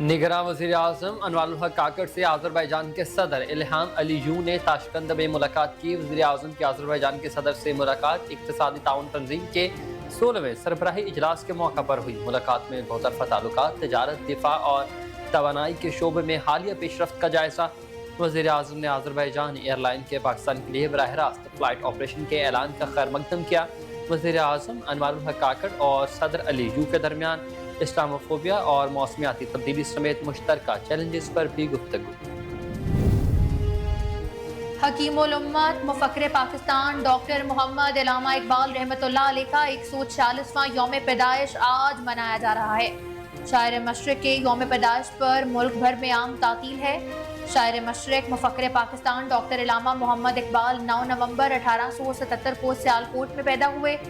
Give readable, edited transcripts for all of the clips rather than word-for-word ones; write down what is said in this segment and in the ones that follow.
निगरां वज़ीर आज़म अनवारुल हक काकड़ से आज़रबाईजान के सदर इल्हाम अलीयू ने ताशकंद में मुलाकात की। वज़ीर आज़म की आज़रबाईजान के सदर से मुलाकात इक़्तिसादी ताउन तंज़ीम के 16वें सरबराही इजलास के मौका पर हुई। मुलाकात में बहुतरफ़ा ताल्लुकात, तिजारत, दिफा और तवानाई के शोबे में हालिया पेशरफ्त का जायज़ा। वज़ीर आज़म ने आज़रबाईजान एयरलाइन के पाकिस्तान के लिए बराह रास्त फ़्लाइट ऑपरेशन के ऐलान का खैर मकदम किया। वज़ीर आज़म अनवारुल हक काकड़ और सदर अलीयू के दरमियान इस्लामोफोबिया और मौसमियाती तब्दीली समेत मुश्तरका चैलेंजेस पर भी गुफ्तगू। हकीमुल उम्मत मुफक्किर पाकिस्तान डॉक्टर मोहम्मद अल्लामा इकबाल रहमतुल्लाह अलैह का 146वां यौम पैदाइश आज मनाया जा रहा है। शायर मशरिक के यौम पैदाइश पर मुल्क भर में आम तातील है। शायर मशरिक मुफक्किर पाकिस्तान डॉक्टर अल्लामा मोहम्मद इकबाल 9 नवंबर 1877 को सियालकोट में पैदा हुए।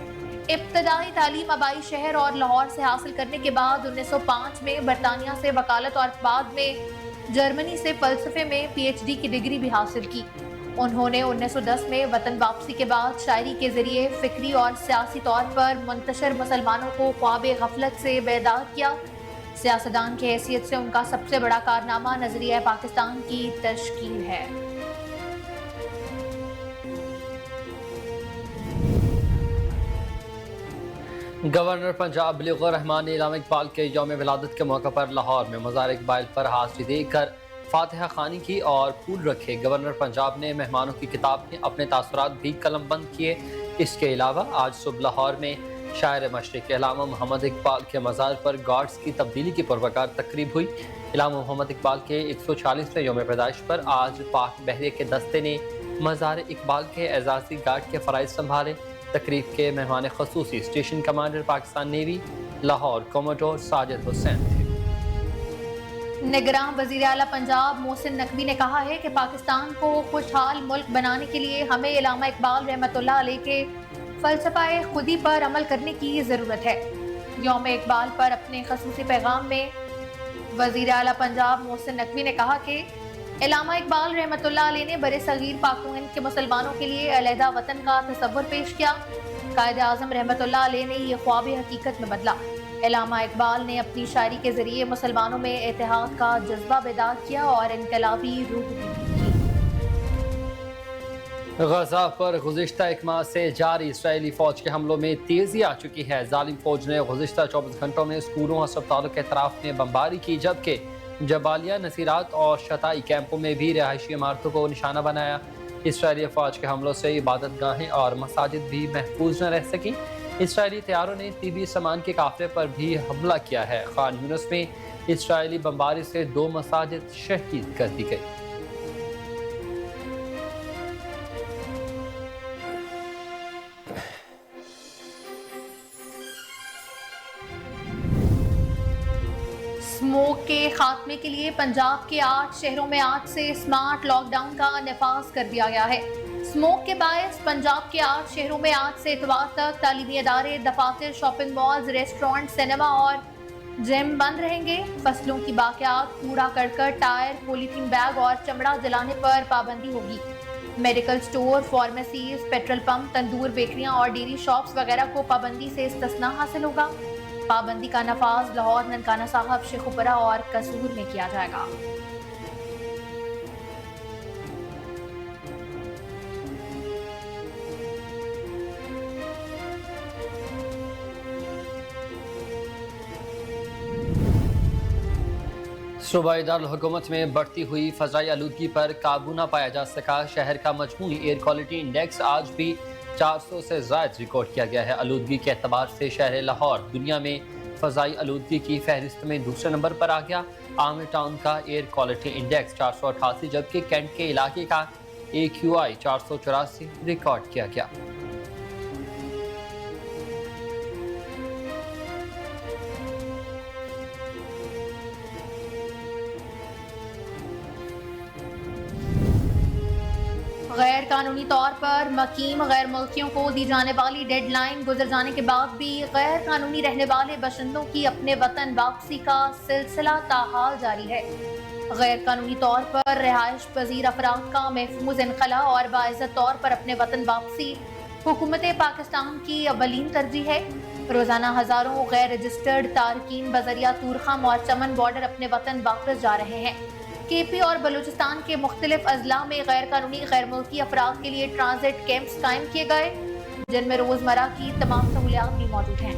इब्तदाई तालीम आबाई शहर और लाहौर से हासिल करने के बाद 1905 में बरतानिया से वकालत और बाद में जर्मनी से फ़लसफ़े में PhD की डिग्री भी हासिल की। उन्होंने 1910 में वतन वापसी के बाद शायरी के ज़रिए फ़िक्री और सियासी तौर पर मुंतशर मुसलमानों को ख्वाब गफलत से बेदार किया। सियासतदान की हैसियत से उनका सबसे बड़ा कारनामा नज़रिया पाकिस्तान की तश्कील है। गवर्नर पंजाब बलीगुर रहमान ने अल्लामा इकबाल के यौम विलादत के मौके पर लाहौर में मज़ार इकबाल पर हाज़री देकर फातिहा खानी की और फूल रखे। गवर्नर पंजाब ने मेहमानों की किताब में अपने तासुरात भी कलमबंद किए। इसके अलावा आज सुबह लाहौर में शायर मशरिक अल्लामा मोहम्मद इकबाल के मज़ार पर गार्ड्स की तब्दीली की पुरवकार तकरीब हुई। अल्लामा मोहम्मद इकबाल के 140वें यौम पैदाइश पर आज पाक बहरे के दस्ते ने मज़ार इकबाल के एजाज़ी गार्ड के फ़राइज़ संभाले। तकरीब के मेहमान ख़ुसूसी station commander Pakistan navy Lahore commodore Sajid Hussain थे। निगरां वज़ीर आला पंजाब मोहसिन नकवी ने कहा है कि पाकिस्तान को खुशहाल मुल्क बनाने के लिए हमें अल्लामा इकबाल रहमतुल्लाह अलैह के फ़लसफ़ा खुदी पर अमल करने की ज़रूरत है। यौम इकबाल पर अपने ख़ुसूसी पैगाम में वज़ीर आला पंजाब मोहसिन नकवी ने कहा कि अल्लामा इकबाल रहमतुल्लाह अलैह ने बरे सगीर पाक व हिंद के मुसलमानों के लिए अलहदा वतन का तसव्वुर पेश किया। कायद आज़म रहमतुल्लाह अलैह ने ये ख्वाब हकीकत में बदला। अल्लामा इकबाल ने अपनी शायरी के ज़रिए मुसलमानों में इत्तेहाद का जज्बा बेदार किया और इनकलाबी रूह भी की। गजा पर गुज़िश्ता एक माह से जारी इसराइली फ़ौज के हमलों में तेज़ी आ चुकी है। जालिम फ़ौज ने गुज़िश्ता 24 घंटों में स्कूलों और अस्पतालों के अतराफ में बमबारी की, जबकि जबालिया, नसीरात और शताई कैंपों में भी रिहायशी इमारतों को निशाना बनाया। इसराइली फ़ौज के हमलों से इबादत गाहें और मसाजिद भी महफूज न रह सकी। इसराइली तैयारों ने तिबी सामान के काफ़िले पर भी हमला किया है। खान यूनिस में इसराइली बमबारी से 2 मसाजिद शहीद कर दी गई। स्मोक के खात्मे के लिए पंजाब के 8 शहरों में आज से स्मार्ट लॉकडाउन का नफाज कर दिया गया है। स्मोक के बायस पंजाब के 8 शहरों में आज से इतवार तक तालीमी अदारे, दफातर, शॉपिंग मॉल्स, रेस्टोरेंट, सिनेमा और जिम बंद रहेंगे। फसलों की बाकियात, कूड़ा करकट, टायर, पॉलीथीन बैग और चमड़ा जलाने पर पाबंदी होगी। Medical store, pharmacies, petrol pump, तंदूर, बेकरियां और डेयरी शॉप्स वगैरह को पाबंदी से इस्तिस्ना हासिल होगा। पाबंदी का नफाज लाहौर, ननकाना साहब, शेखुपुरा और कसूर में किया जाएगा। सूबाई दारुल हुकूमत में बढ़ती हुई फ़ज़ाई आलूदगी पर काबू न पाया जा सका। शहर का मजमूई एयर क्वालिटी इंडेक्स आज भी 400 से ज़ायद रिकॉर्ड किया गया है। आलूदगी के एतबार से शहर लाहौर दुनिया में फ़ज़ाई आलूदगी की फहरिस्त में दूसरे नंबर पर आ गया। आमिर टाउन का एयर क्वालिटी इंडेक्स 488, जबकि कैंट के इलाके का AQI 484 रिकॉर्ड किया गया। गैर कानूनी तौर पर मकीम गैर मुल्कियों को दी जाने वाली डेडलाइन गुजर जाने के बाद भी गैर कानूनी रहने वाले बशिंदों की अपने वतन वापसी का सिलसिला ताहाल जारी है। गैर कानूनी तौर पर रिहाइश पजीर अफराद का महफूज इनखला और बाइज़्ज़त तौर पर अपने वतन वापसी हुकूमत पाकिस्तान की अव्वलीन तरजीह है। روزانہ ہزاروں غیر رجسٹرڈ تارکین بذریعہ طورخم اور چمن بارڈر اپنے وطن واپس جا رہے ہیں۔ کے پی اور بلوچستان کے مختلف اضلاع میں غیر قانونی غیر ملکی افراد کے لیے ٹرانزٹ کیمپس قائم کیے گئے، جن میں روزمرہ کی تمام سہولیات بھی موجود ہیں۔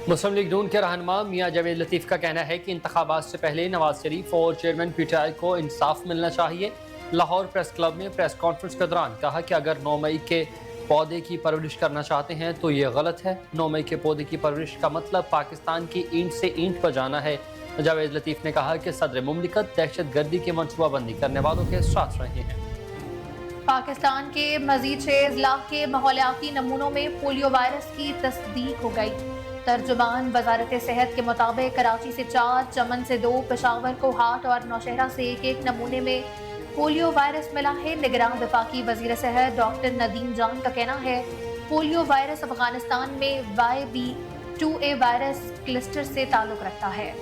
مسلم لیگ نون کے رہنما میاں جاوید لطیف کا کہنا ہے کہ انتخابات سے پہلے نواز شریف اور چیئرمین پی ٹی آئی کو انصاف ملنا چاہیے۔ لاہور پریس کلب میں پریس کانفرنس کے دوران کہا کہ اگر 9 مئی کے پودے کی پرورش کرنا چاہتے ہیں تو یہ غلط ہے۔ 9 مئی کے پودے کی پرورش کا مطلب پاکستان کی اینٹ سے اینٹ پر جانا ہے۔ جاوید لطیف نے کہا کہ صدر مملکت دہشت گردی کی منصوبہ بندی کرنے والوں کے ساتھ رہے ہیں۔ پاکستان کے مزید 6 اضلاع کے ماحولیاتی نمونوں میں پولیو وائرس کی تصدیق ہو گئی۔ ترجمان وزارت صحت کے مطابق کراچی سے 4، چمن سے 2، پشاور کو ہاٹ اور نوشہرہ سے ایک نمونے میں پولیو وائرس ملا ہے۔ نگراں وفاقی وزیر صحت ڈاکٹر ندیم جان کا کہنا ہے پولیو وائرس افغانستان میں YB2A وائرس کلسٹر سے تعلق رکھتا ہے۔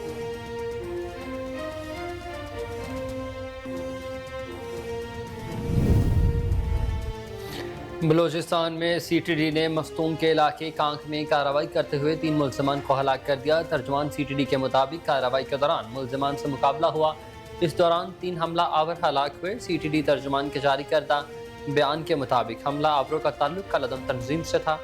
بلوچستان میں سی ٹی ڈی نے مستونگ کے علاقے کانک میں کارروائی کرتے ہوئے 3 ملزمان کو ہلاک کر دیا۔ ترجمان سی ٹی ڈی کے مطابق کارروائی کے دوران ملزمان سے مقابلہ ہوا۔ اس دوران 3 حملہ آور ہلاک ہوئے۔ سی ٹی ڈی ترجمان کے جاری کردہ بیان کے مطابق حملہ آوروں کا تعلق کالعدم تنظیم سے تھا۔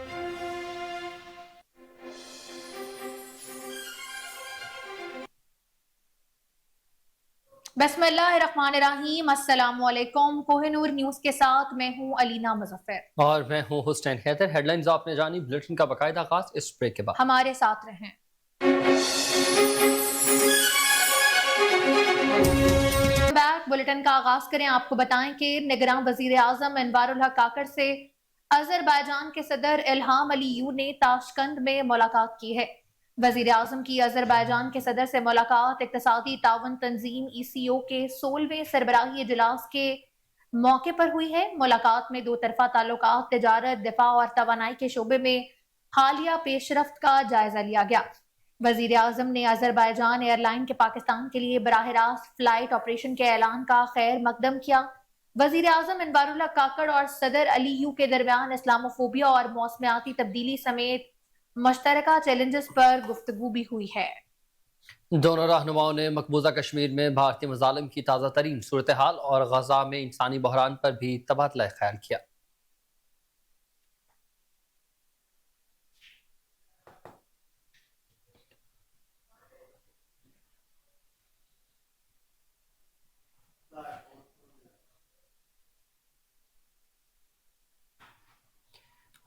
بسم اللہ الرحمن الرحیم، السلام علیکم۔ کوہ نور نیوز کے ساتھ میں ہوں علینا مظفر اور میں ہوں حسین حیدر۔ ہیڈ لائنز آپ نے جانی، بلیٹن کا باقاعدہ آغاز اس بریک کے بعد۔ ہمارے ساتھ رہیں۔ بلیٹن کا آغاز کریں، آپ کو بتائیں کہ نگراں وزیر اعظم انوار الحق کاکڑ سے آذربائیجان کے صدر الہام علیو نے تاشقند میں ملاقات کی ہے۔ وزیر اعظم کی آذربائیجان کے صدر سے ملاقات اقتصادی تعاون تنظیم ECO کے 16ویں سربراہی اجلاس کے موقع پر ہوئی ہے۔ ملاقات میں 2 طرفہ تعلقات، تجارت، دفاع اور توانائی کے شعبے میں حالیہ پیش رفت کا جائزہ لیا گیا۔ وزیر اعظم نے آذربائیجان ایئر لائن کے پاکستان کے لیے براہ راست فلائٹ آپریشن کے اعلان کا خیر مقدم کیا۔ وزیر اعظم انوار الحق کاکڑ اور صدر علیو کے درمیان اسلاموفوبیا اور موسمیاتی تبدیلی سمیت مشترکہ چیلنجز پر گفتگو بھی ہوئی ہے۔ دونوں رہنماؤں نے مقبوضہ کشمیر میں بھارتی مظالم کی تازہ ترین صورتحال اور غزہ میں انسانی بحران پر بھی تبادلہ خیال کیا۔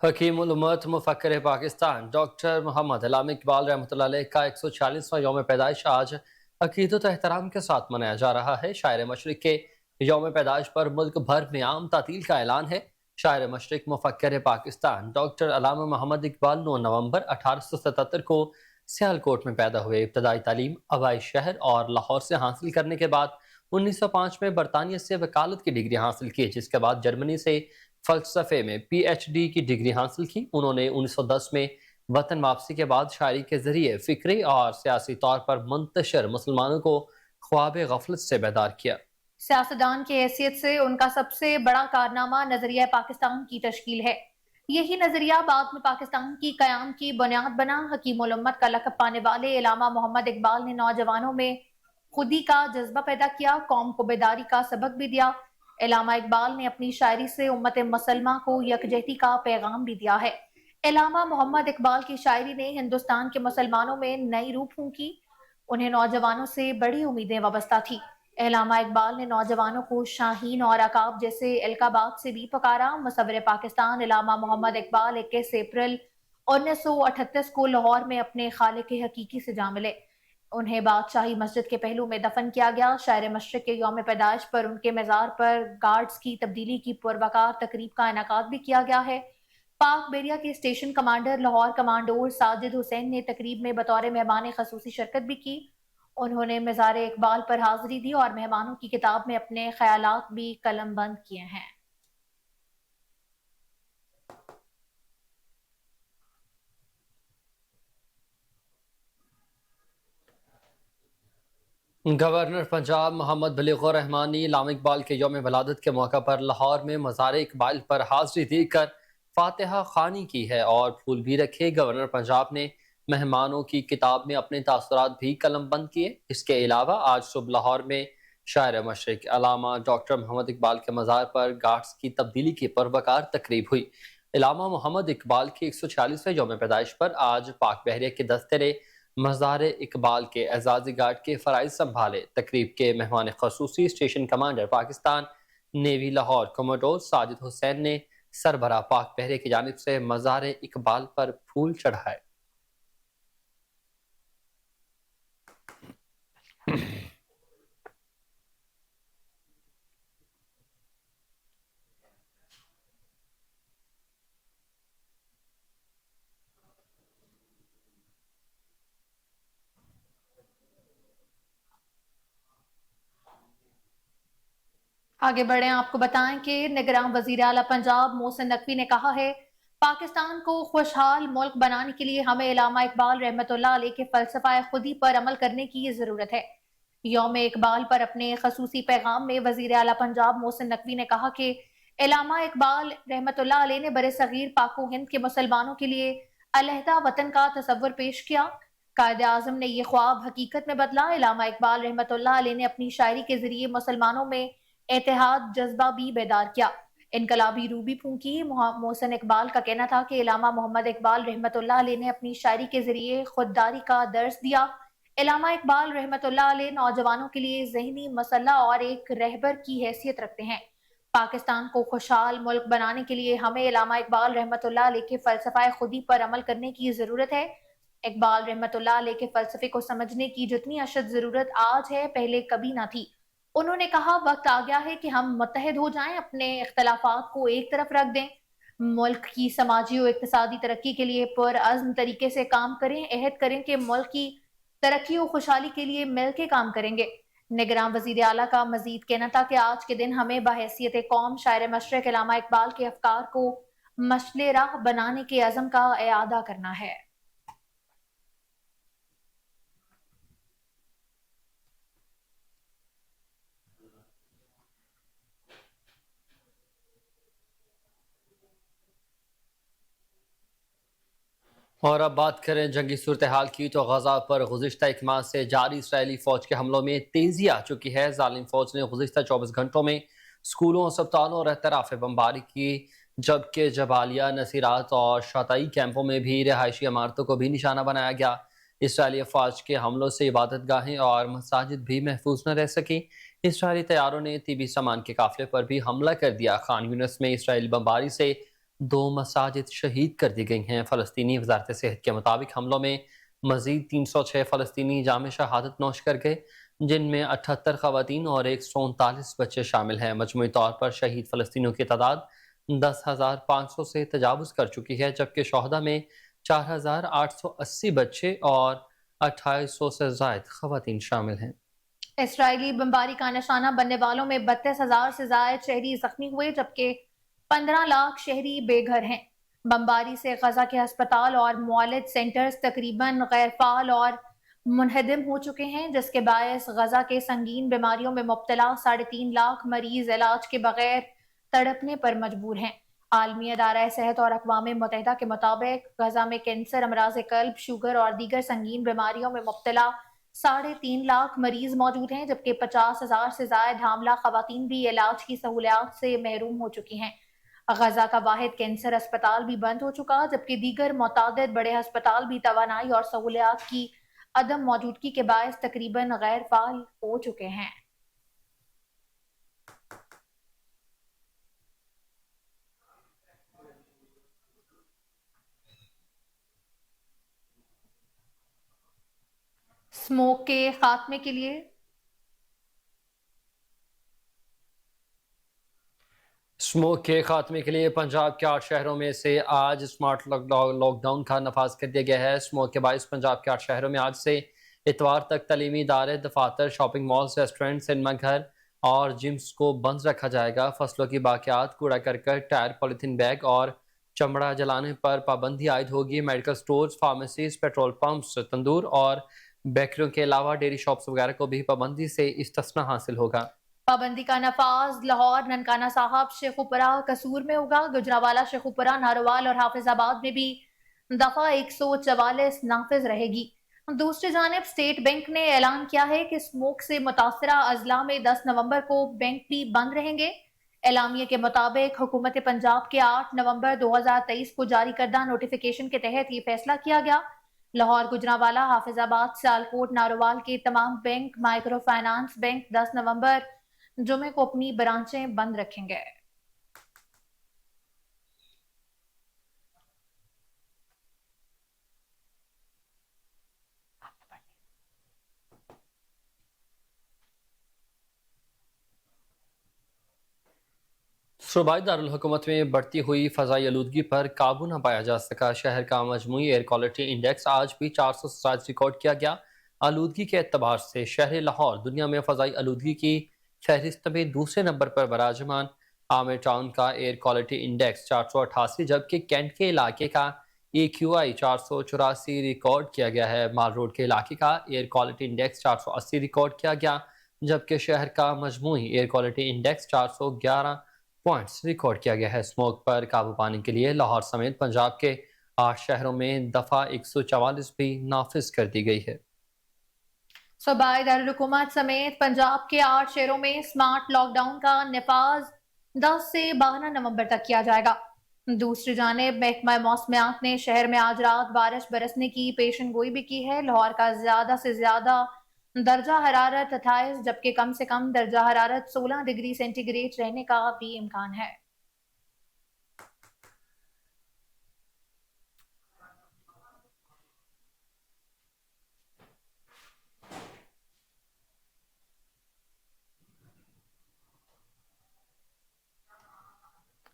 حکیم الامت مفکر پاکستان ڈاکٹر محمد علامہ اقبال رحمۃ اللہ علیہ کا 146واں یوم پیدائش آج عقیدت و احترام کے ساتھ منایا جا رہا ہے۔ شاعر مشرق کے یوم پیدائش پر ملک بھر میں عام تعطیل کا اعلان ہے۔ شاعر مشرق مفکر پاکستان ڈاکٹر علامہ محمد اقبال 9 نومبر 1877 کو سیالکوٹ میں پیدا ہوئے۔ ابتدائی تعلیم آبائی شہر اور لاہور سے حاصل کرنے کے بعد 1905 میں برطانیہ سے وکالت کی ڈگری حاصل کی، جس کے بعد جرمنی سے فلسفے میں PhD کی ڈگری حاصل کی۔ انہوں نے 1910 میں وطن واپسی کے بعد شاعری کے ذریعے فکری اور سیاسی طور پر منتشر مسلمانوں کو خواب غفلت سے بیدار کیا۔ سیاستدان کی حیثیت سے ان کا سب سے بڑا کارنامہ نظریہ پاکستان کی تشکیل ہے۔ یہی نظریہ بعد میں پاکستان کی قیام کی بنیاد بنا۔ حکیم الامت کا لقب پانے والے علامہ محمد اقبال نے نوجوانوں میں خودی کا جذبہ پیدا کیا، قوم کو بیداری کا سبق بھی دیا۔ علامہ اقبال نے اپنی شاعری سے امت مسلمہ کو یکجہتی کا پیغام بھی دیا ہے۔ علامہ محمد اقبال کی شاعری نے ہندوستان کے مسلمانوں میں نئی روح پھونکی، انہیں نوجوانوں سے بڑی امیدیں وابستہ تھی۔ علامہ اقبال نے نوجوانوں کو شاہین اور عقاب جیسے القابات سے بھی پکارا۔ مصور پاکستان علامہ محمد اقبال 21 اپریل 1938 کو لاہور میں اپنے خالق حقیقی سے جا ملے۔ انہیں بادشاہی مسجد کے پہلو میں دفن کیا گیا۔ شاعر مشرق کے یوم پیدائش پر ان کے مزار پر گارڈز کی تبدیلی کی پروقار تقریب کا انعقاد بھی کیا گیا ہے۔ پاک بیریا کے اسٹیشن کمانڈر لاہور کمانڈور ساجد حسین نے تقریب میں بطور مہمان خصوصی شرکت بھی کی۔ انہوں نے مزار اقبال پر حاضری دی اور مہمانوں کی کتاب میں اپنے خیالات بھی قلم بند کیے ہیں۔ گورنر پنجاب محمد بلیغ الرحمان نے علامہ اقبال کے یوم ولادت کے موقع پر لاہور میں مزار اقبال پر حاضری دے کر فاتحہ خوانی کی ہے اور پھول بھی رکھے۔ گورنر پنجاب نے مہمانوں کی کتاب میں اپنے تاثرات بھی قلم بند کیے۔ اس کے علاوہ آج صبح لاہور میں شاعر مشرق علامہ ڈاکٹر محمد اقبال کے مزار پر گھاٹس کی تبدیلی کی پروقار تقریب ہوئی۔ علامہ محمد اقبال کے 146ویں یوم پیدائش پر آج پاک بحریہ کے دسترے مزار اقبال کے اعزازی گارڈ کے فرائض سنبھالے۔ تقریب کے مہمان خصوصی station commander Pakistan navy Lahore commodore Sajid Hussain نے سربراہ پاک بحریہ کی جانب سے مزار اقبال پر پھول چڑھائے۔ آگے بڑھیں، آپ کو بتائیں کہ نگراں وزیر اعلیٰ پنجاب محسن نقوی نے کہا ہے پاکستان کو خوشحال ملک بنانے کے لیے ہمیں علامہ اقبال رحمۃ اللہ علیہ کے فلسفہ خودی پر عمل کرنے کی ضرورت ہے۔ یوم اقبال پر اپنے خصوصی پیغام میں وزیر اعلیٰ پنجاب محسن نقوی نے کہا کہ علامہ اقبال رحمۃ اللہ علیہ نے برِ صغیر پاک و ہند کے مسلمانوں کے لیے علیحدہ وطن کا تصور پیش کیا۔ قائد اعظم نے یہ خواب حقیقت میں بدلا۔ علامہ اقبال رحمۃ اللہ علیہ نے اپنی شاعری کے ذریعے مسلمانوں میں اتحاد جذبہ بھی بیدار کیا، انقلابی روح بھی پھونکی۔ محسن اقبال کا کہنا تھا کہ علامہ محمد اقبال رحمۃ اللہ علیہ نے اپنی شاعری کے ذریعے خودداری کا درس دیا۔ علامہ اقبال رحمۃ اللہ علیہ نوجوانوں کے لیے ذہنی مسلح اور ایک رہبر کی حیثیت رکھتے ہیں۔ پاکستان کو خوشحال ملک بنانے کے لیے ہمیں علامہ اقبال رحمۃ اللہ علیہ کے فلسفہ خودی پر عمل کرنے کی ضرورت ہے۔ اقبال رحمۃ اللہ علیہ کے فلسفے کو سمجھنے کی جتنی اشد ضرورت آج ہے، پہلے کبھی نہ تھی۔ انہوں نے کہا وقت آ گیا ہے کہ ہم متحد ہو جائیں، اپنے اختلافات کو ایک طرف رکھ دیں، ملک کی سماجی و اقتصادی ترقی کے لیے پرعزم طریقے سے کام کریں، عہد کریں کہ ملک کی ترقی و خوشحالی کے لیے مل کے کام کریں گے۔ نگراں وزیر اعلیٰ کا مزید کہنا تھا کہ آج کے دن ہمیں بحیثیت قوم شاعر مشرق علامہ اقبال کے افکار کو مشعل راہ بنانے کے عزم کا اعادہ کرنا ہے۔ اور اب بات کریں جنگی صورتحال کی تو غزہ پر گزشتہ ایک ماہ سے جاری اسرائیلی فوج کے حملوں میں تیزی آ چکی ہے۔ ظالم فوج نے گزشتہ 24 گھنٹوں میں اسکولوں، اسپتالوں اور اطراف بمباری کی، جبکہ جبالیہ، نصیرات اور شاطئی کیمپوں میں بھی رہائشی عمارتوں کو بھی نشانہ بنایا گیا۔ اسرائیلی افواج کے حملوں سے عبادت گاہیں اور مساجد بھی محفوظ نہ رہ سکیں۔ اسرائیلی طیاروں نے طبی سامان کے قافلے پر بھی حملہ کر دیا۔ خان یونس میں اسرائیلی بمباری سے 2 مساجد شہید کر دی گئی ہیں۔ فلسطینی وزارت صحت کے مطابق حملوں میں مزید 306 فلسطینی جام شہادت نوش کر گئے، جن میں 78 خواتین اور 139 بچے شامل ہیں۔ مجموعی طور پر شہید فلسطینیوں کی تعداد 10,500 سے تجاوز کر چکی ہے، جبکہ شہداء میں 4,880 بچے اور 2800 سے زائد خواتین شامل ہیں۔ اسرائیلی بمباری کا نشانہ بننے والوں میں 32,000 سے زائد شہری زخمی ہوئے، جبکہ 15 لاکھ شہری بے گھر ہیں۔ بمباری سے غزہ کے ہسپتال اور معالج سینٹرز تقریباً غیر فعال اور منہدم ہو چکے ہیں، جس کے باعث غزہ کے سنگین بیماریوں میں مبتلا 3.5 لاکھ مریض علاج کے بغیر تڑپنے پر مجبور ہیں۔ عالمی ادارہ صحت اور اقوام متحدہ کے مطابق غزہ میں کینسر، امراض قلب، شوگر اور دیگر سنگین بیماریوں میں مبتلا 3.5 لاکھ مریض موجود ہیں، جبکہ 50,000 سے زائد حاملہ خواتین بھی علاج کی سہولیات سے محروم ہو چکی ہیں۔ غزہ کا واحد کینسر اسپتال بھی بند ہو چکا، جبکہ دیگر متعدد بڑے ہسپتال بھی توانائی اور سہولیات کی عدم موجودگی کے باعث تقریباً غیر فعال ہو چکے ہیں۔ اسموگ کے خاتمے کے لیے پنجاب کے 8 شہروں میں سے آج اسمارٹ لاک ڈاؤن کا نفاذ کر دیا گیا ہے۔ اسموگ کے باعث پنجاب کے 8 شہروں میں آج سے اتوار تک تعلیمی ادارے، دفاتر، شاپنگ مالز، ریسٹورنٹ، سنیما گھر اور جمز کو بند رکھا جائے گا۔ فصلوں کی باقیات، کوڑا کرکٹ، ٹائر، پولیتھین بیگ اور چمڑا جلانے پر پابندی عائد ہوگی۔ Medical stores, pharmacies, petrol pumps, تندور اور बेकरियों के अलावा डेयरी शॉप्स वगैरह को भी पाबंदी से इस्तिस्ना हासिल होगा। पाबंदी का नफाज लाहौर, ननकाना साहब, शेखुपुरा, कसूर में होगा। गुजरावाला, शेखुपुरा, नारोवाल और हाफिजाबाद में भी दफा 144 नाफिज रहेगी। दूसरी जानिब स्टेट बैंक ने ऐलान किया है कि स्मोक से मुतासरा अजला में 10 नवंबर को बैंक भी बंद रहेंगे। एलामिया के मुताबिक हुकूमत पंजाब के 8 नवंबर 2023 को जारी करदा नोटिफिकेशन के तहत ये फैसला किया गया। लाहौर, गुजरावाला, हाफिजाबाद, सियालकोट, नारोवाल के तमाम बैंक, माइक्रो फाइनेंस बैंक 10 नवंबर जुमे को अपनी ब्रांचें बंद रखेंगे। सूबाई दारुल हुकूमत में बढ़ती हुई फ़ज़ाई आलूदगी पर काबू न पाया जा सका। शहर का मजमूई एयर क्वालिटी इंडेक्स आज भी 407 रिकॉर्ड किया गया। आलूदगी के एतबार से शहर लाहौर दुनिया में फ़ज़ाई आलूदगी की फहरिस्त में दूसरे नंबर पर बराजमान। आमिर टाउन का एयर क्वालिटी इंडेक्स 488, जबकि कैंट के इलाके का AQI 484 रिकॉर्ड किया गया है। माल रोड के इलाके का एयर क्वालिटी इंडेक्स 480 रिकॉर्ड किया गया, जबकि शहर का मजमूई air quality index 411 points record किया गया है। स्मोक पर काबू पाने के लिए लाहौर समेत पंजाब के 8 शहरों में दफा 144 भी नाफिज कर दी गई है। सूबाई दारुल हुकूमत समेत पंजाब के 8 शहरों में स्मार्ट लॉकडाउन का नफाज 10 से 12 नवंबर तक किया जाएगा। दूसरी जानिब महकमा मौसमियात ने शहर में आज रात बारिश बरसने की पेशन गोई भी की है। लाहौर का ज्यादा से ज्यादा दर्जा हरारत 28, जबकि कम से कम दर्जा हरारत 16 डिग्री सेंटीग्रेड रहने का भी इम्कान है।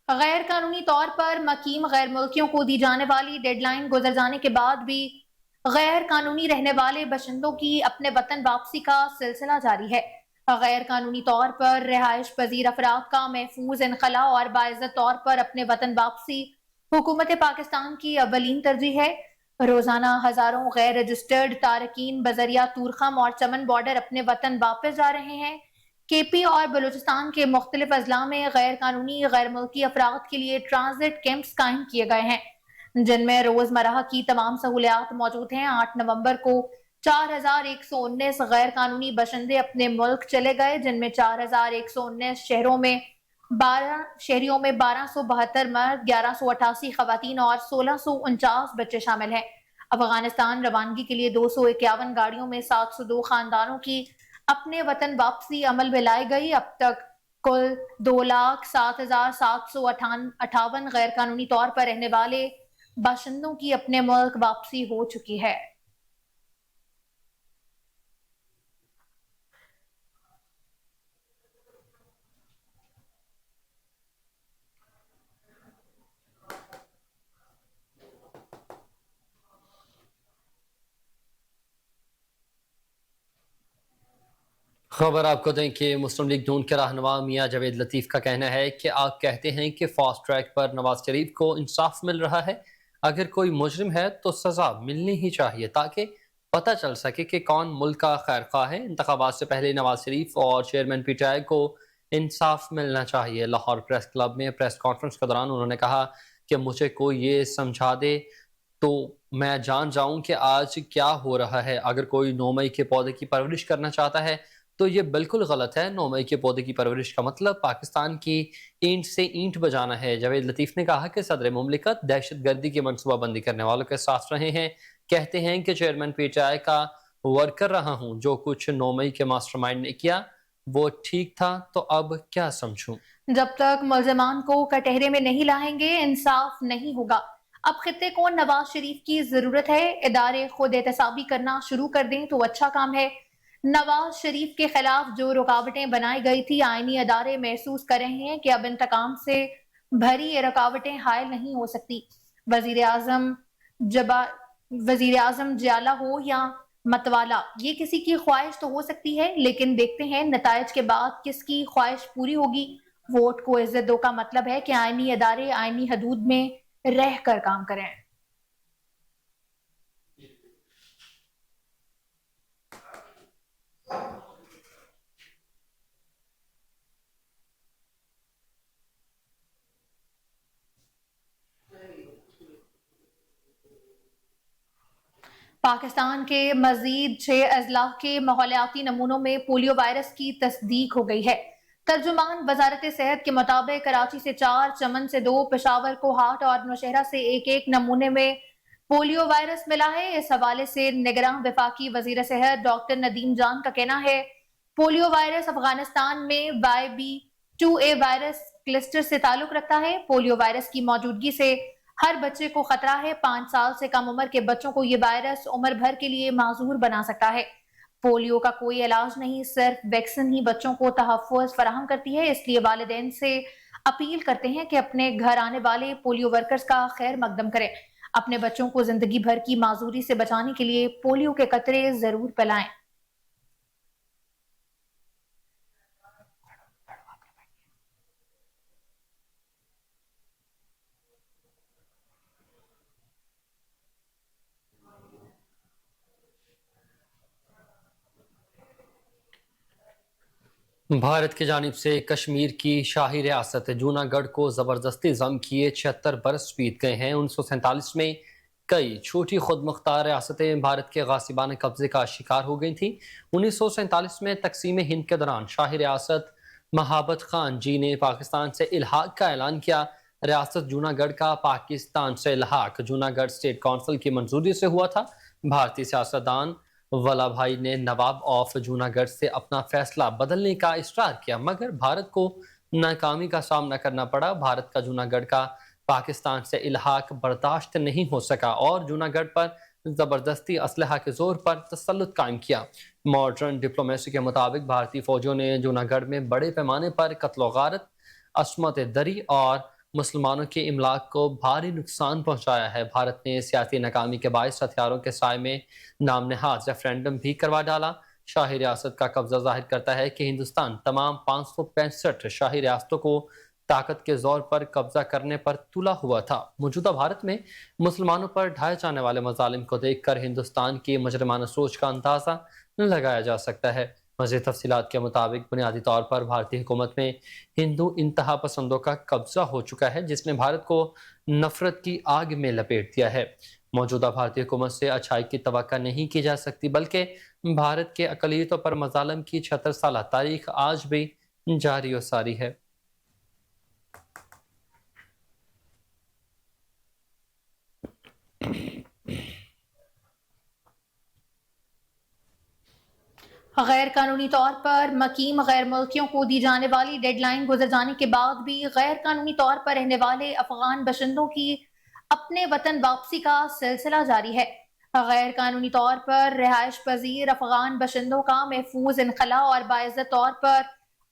गैर कानूनी तौर पर मकीम गैर मुल्कियों को दी जाने वाली डेडलाइन गुजर जाने के बाद भी गैर कानूनी रहने वाले बशिंदों की अपने वतन वापसी का सिलसिला जारी है। गैर कानूनी तौर पर रिहाइश पजीर अफराद का महफूज इनखला और बाइज्जत तौर पर अपने वतन वापसी हुकूमत पाकिस्तान की अव्वलीन तरजीह है। रोजाना हजारों गैर रजिस्टर्ड तारकीन बजरिया तूरखम और चमन बॉर्डर अपने वतन वापस जा रहे हैं। केपी और बलूचिस्तान के मुख्तलिफ अजला में गैर कानूनी गैर मुल्की अफराद के लिए ट्रांजिट कैंप्स कायम किए गए हैं, जिनमें रोजमर्रा की तमाम सहूलियात मौजूद हैं। 8 नवंबर को 4119 गैर कानूनी बशिंदे अपने मुल्क चले गए, जिनमें 4119 शहरियों में 1272 मर्द, 1188 खवातीन और 1649 बच्चे शामिल हैं। अफगानिस्तान रवानगी के लिए 251 गाड़ियों में 702 खानदानों की अपने वतन वापसी अमल में लाई गई। अब तक कुल 2,07,758 गैर कानूनी तौर पर रहने वाले बाशिंदों की अपने मुल्क वापसी हो चुकी है। खबर आपको दें कि मुस्लिम लीग नून के रहनुमा मियां जावेद लतीफ़ का कहना है कि आप कहते हैं कि फास्ट ट्रैक पर नवाज शरीफ को इंसाफ मिल रहा है। अगर कोई मुजरिम है तो सज़ा मिलनी ही चाहिए ताकि पता चल सके कि कौन मुल्क का खैरख्वाह है। इंतखाबात से पहले नवाज शरीफ और चेयरमैन PTI को इंसाफ मिलना चाहिए। लाहौर प्रेस क्लब में प्रेस कॉन्फ्रेंस के दौरान उन्होंने कहा कि मुझे कोई ये समझा दे तो मैं जान जाऊं कि आज क्या हो रहा है। अगर कोई 9 मई के पौधे की परवरिश करना चाहता है तो ये बिल्कुल गलत है। 9 मई के पौधे की परवरिश का मतलब पाकिस्तान की ईंट से ईंट बजाना है। जावेद लतीफ़ ने कहा कि सदर मुमलिकत दहशतगर्दी की मनसूबाबंदी करने वालों के साथ रहे हैं। कहते हैं कि चेयरमैन PTI का वर्कर रहा हूं, जो कुछ 9 मई के मास्टरमाइंड ने किया वो ठीक था, तो अब क्या समझूं। जब तक मुल्ज़िमान को कटहरे में नहीं लाएंगे इंसाफ नहीं होगा। अब खित्ते को नवाज शरीफ की जरूरत है। इदारे खुद एहतसाबी करना शुरू कर दें तो अच्छा काम है। नवाज शरीफ के खिलाफ जो रुकावटें बनाई गई थी, आईनी अदारे महसूस कर रहे हैं कि अब इंतकाम से भरी ये रुकावटें हायल नहीं हो सकती। वजीर आजम जियाला हो या मतवाला, ये किसी की ख्वाहिश तो हो सकती है, लेकिन देखते हैं नतायज के बाद किसकी ख्वाहिश पूरी होगी। वोट को इज्जत दो का मतलब है कि आईनी अदारे आईनी हदूद में रह कर काम करें। पाकिस्तान के मजीद 6 अजलाह के माहौलियाती नमूनों में पोलियो वायरस की तस्दीक हो गई है। तर्जुमान वजारत सेहत के मुताबिक कराची से 4, चमन से 2, पेशावर, कोहाट और नौशहरा से एक नमूने में पोलियो वायरस मिला है। इस हवाले से निगरान वफाकी वजीर सेहत डॉक्टर नदीम जान का कहना है पोलियो वायरस अफगानिस्तान में YB2A वायरस क्लस्टर से ताल्लुक रखता है। पोलियो वायरस की मौजूदगी से हर बच्चे को खतरा है। 5 साल से कम उम्र के बच्चों को ये वायरस उम्र भर के लिए माजूर बना सकता है। पोलियो का कोई इलाज नहीं, सिर्फ वैक्सीन ही बच्चों को तहफ़्फ़ुज़ फराहम करती है। इसलिए वालिदैन से अपील करते हैं कि अपने घर आने वाले पोलियो वर्कर्स का खैर मकदम करें। अपने बच्चों को जिंदगी भर की माजूरी से बचाने के लिए पोलियो के कतरे जरूर पिलाएं। भारत की जानिब से कश्मीर की शाही रियासत जूनागढ़ को ज़बरदस्ती ज़म किए 76 बरस बीत गए हैं। 1947 में कई छोटी खुद मुख्तार रियासतें भारत के गासिबाना कब्जे का शिकार हो गई थीं। 1947 में तकसीम हिंद के दौरान शाही रियासत महाबत खान जी ने पाकिस्तान से इल्हाक का ऐलान किया। रियासत जूनागढ़ का पाकिस्तान से इल्हाक जूनागढ़ स्टेट काउंसिल की मंजूरी से हुआ था। भारतीय सियासतदान वल्लभ भाई ने नवाब ऑफ जूनागढ़ से अपना फैसला बदलने का इसरार किया, मगर भारत को नाकामी का सामना करना पड़ा। भारत का जूनागढ़ का पाकिस्तान से इल्हाक बर्दाश्त नहीं हो सका और जूनागढ़ पर जबरदस्ती असलहा के जोर पर तसल्लुत कायम किया। मॉडर्न डिप्लोमेसी के मुताबिक भारतीय फौजों ने जूनागढ़ में बड़े पैमाने पर कत्ल गारत, असमत दरी और मुसलमानों के इमलाक को भारी नुकसान पहुंचाया है। भारत ने सियासी नाकामी के बायस हथियारों के साय में नाम नहाज रेफरेंडम भी करवा डाला। शाही रियासत का कब्जा जाहिर करता है कि हिंदुस्तान तमाम 565 शाही रियासतों को ताकत के जोर पर कब्जा करने पर तुला हुआ था। मौजूदा भारत में मुसलमानों पर ढाए जाने वाले मजालिम को देखकर हिंदुस्तान की मुजरिमाना सोच का अंदाजा लगाया जा सकता है। मज़ीद तफसीलात के मुताबिक बुनियादी तौर पर भारतीय हुकूमत में हिंदू इंतहा पसंदों का कब्जा हो चुका है, जिसने भारत को नफरत की आग में लपेट दिया है। मौजूदा भारतीय हुकूमत से अच्छाई की तवक्को नहीं की जा सकती, बल्कि भारत के अक़लियतों पर मज़ालिम की 76 साल तारीख आज भी जारी और सारी है। गैर कानूनी तौर पर मकीम गैर मुल्कियों को दी जाने वाली डेडलाइन गुजर जाने के बाद भी गैर कानूनी तौर पर रहने वाले अफगान बशिंदों की अपने वतन वापसी का सिलसिला जारी है। गैर कानूनी तौर पर रिहाइश पजीर अफगान बशिंदों का महफूज इनखला और बाइज्जत तौर पर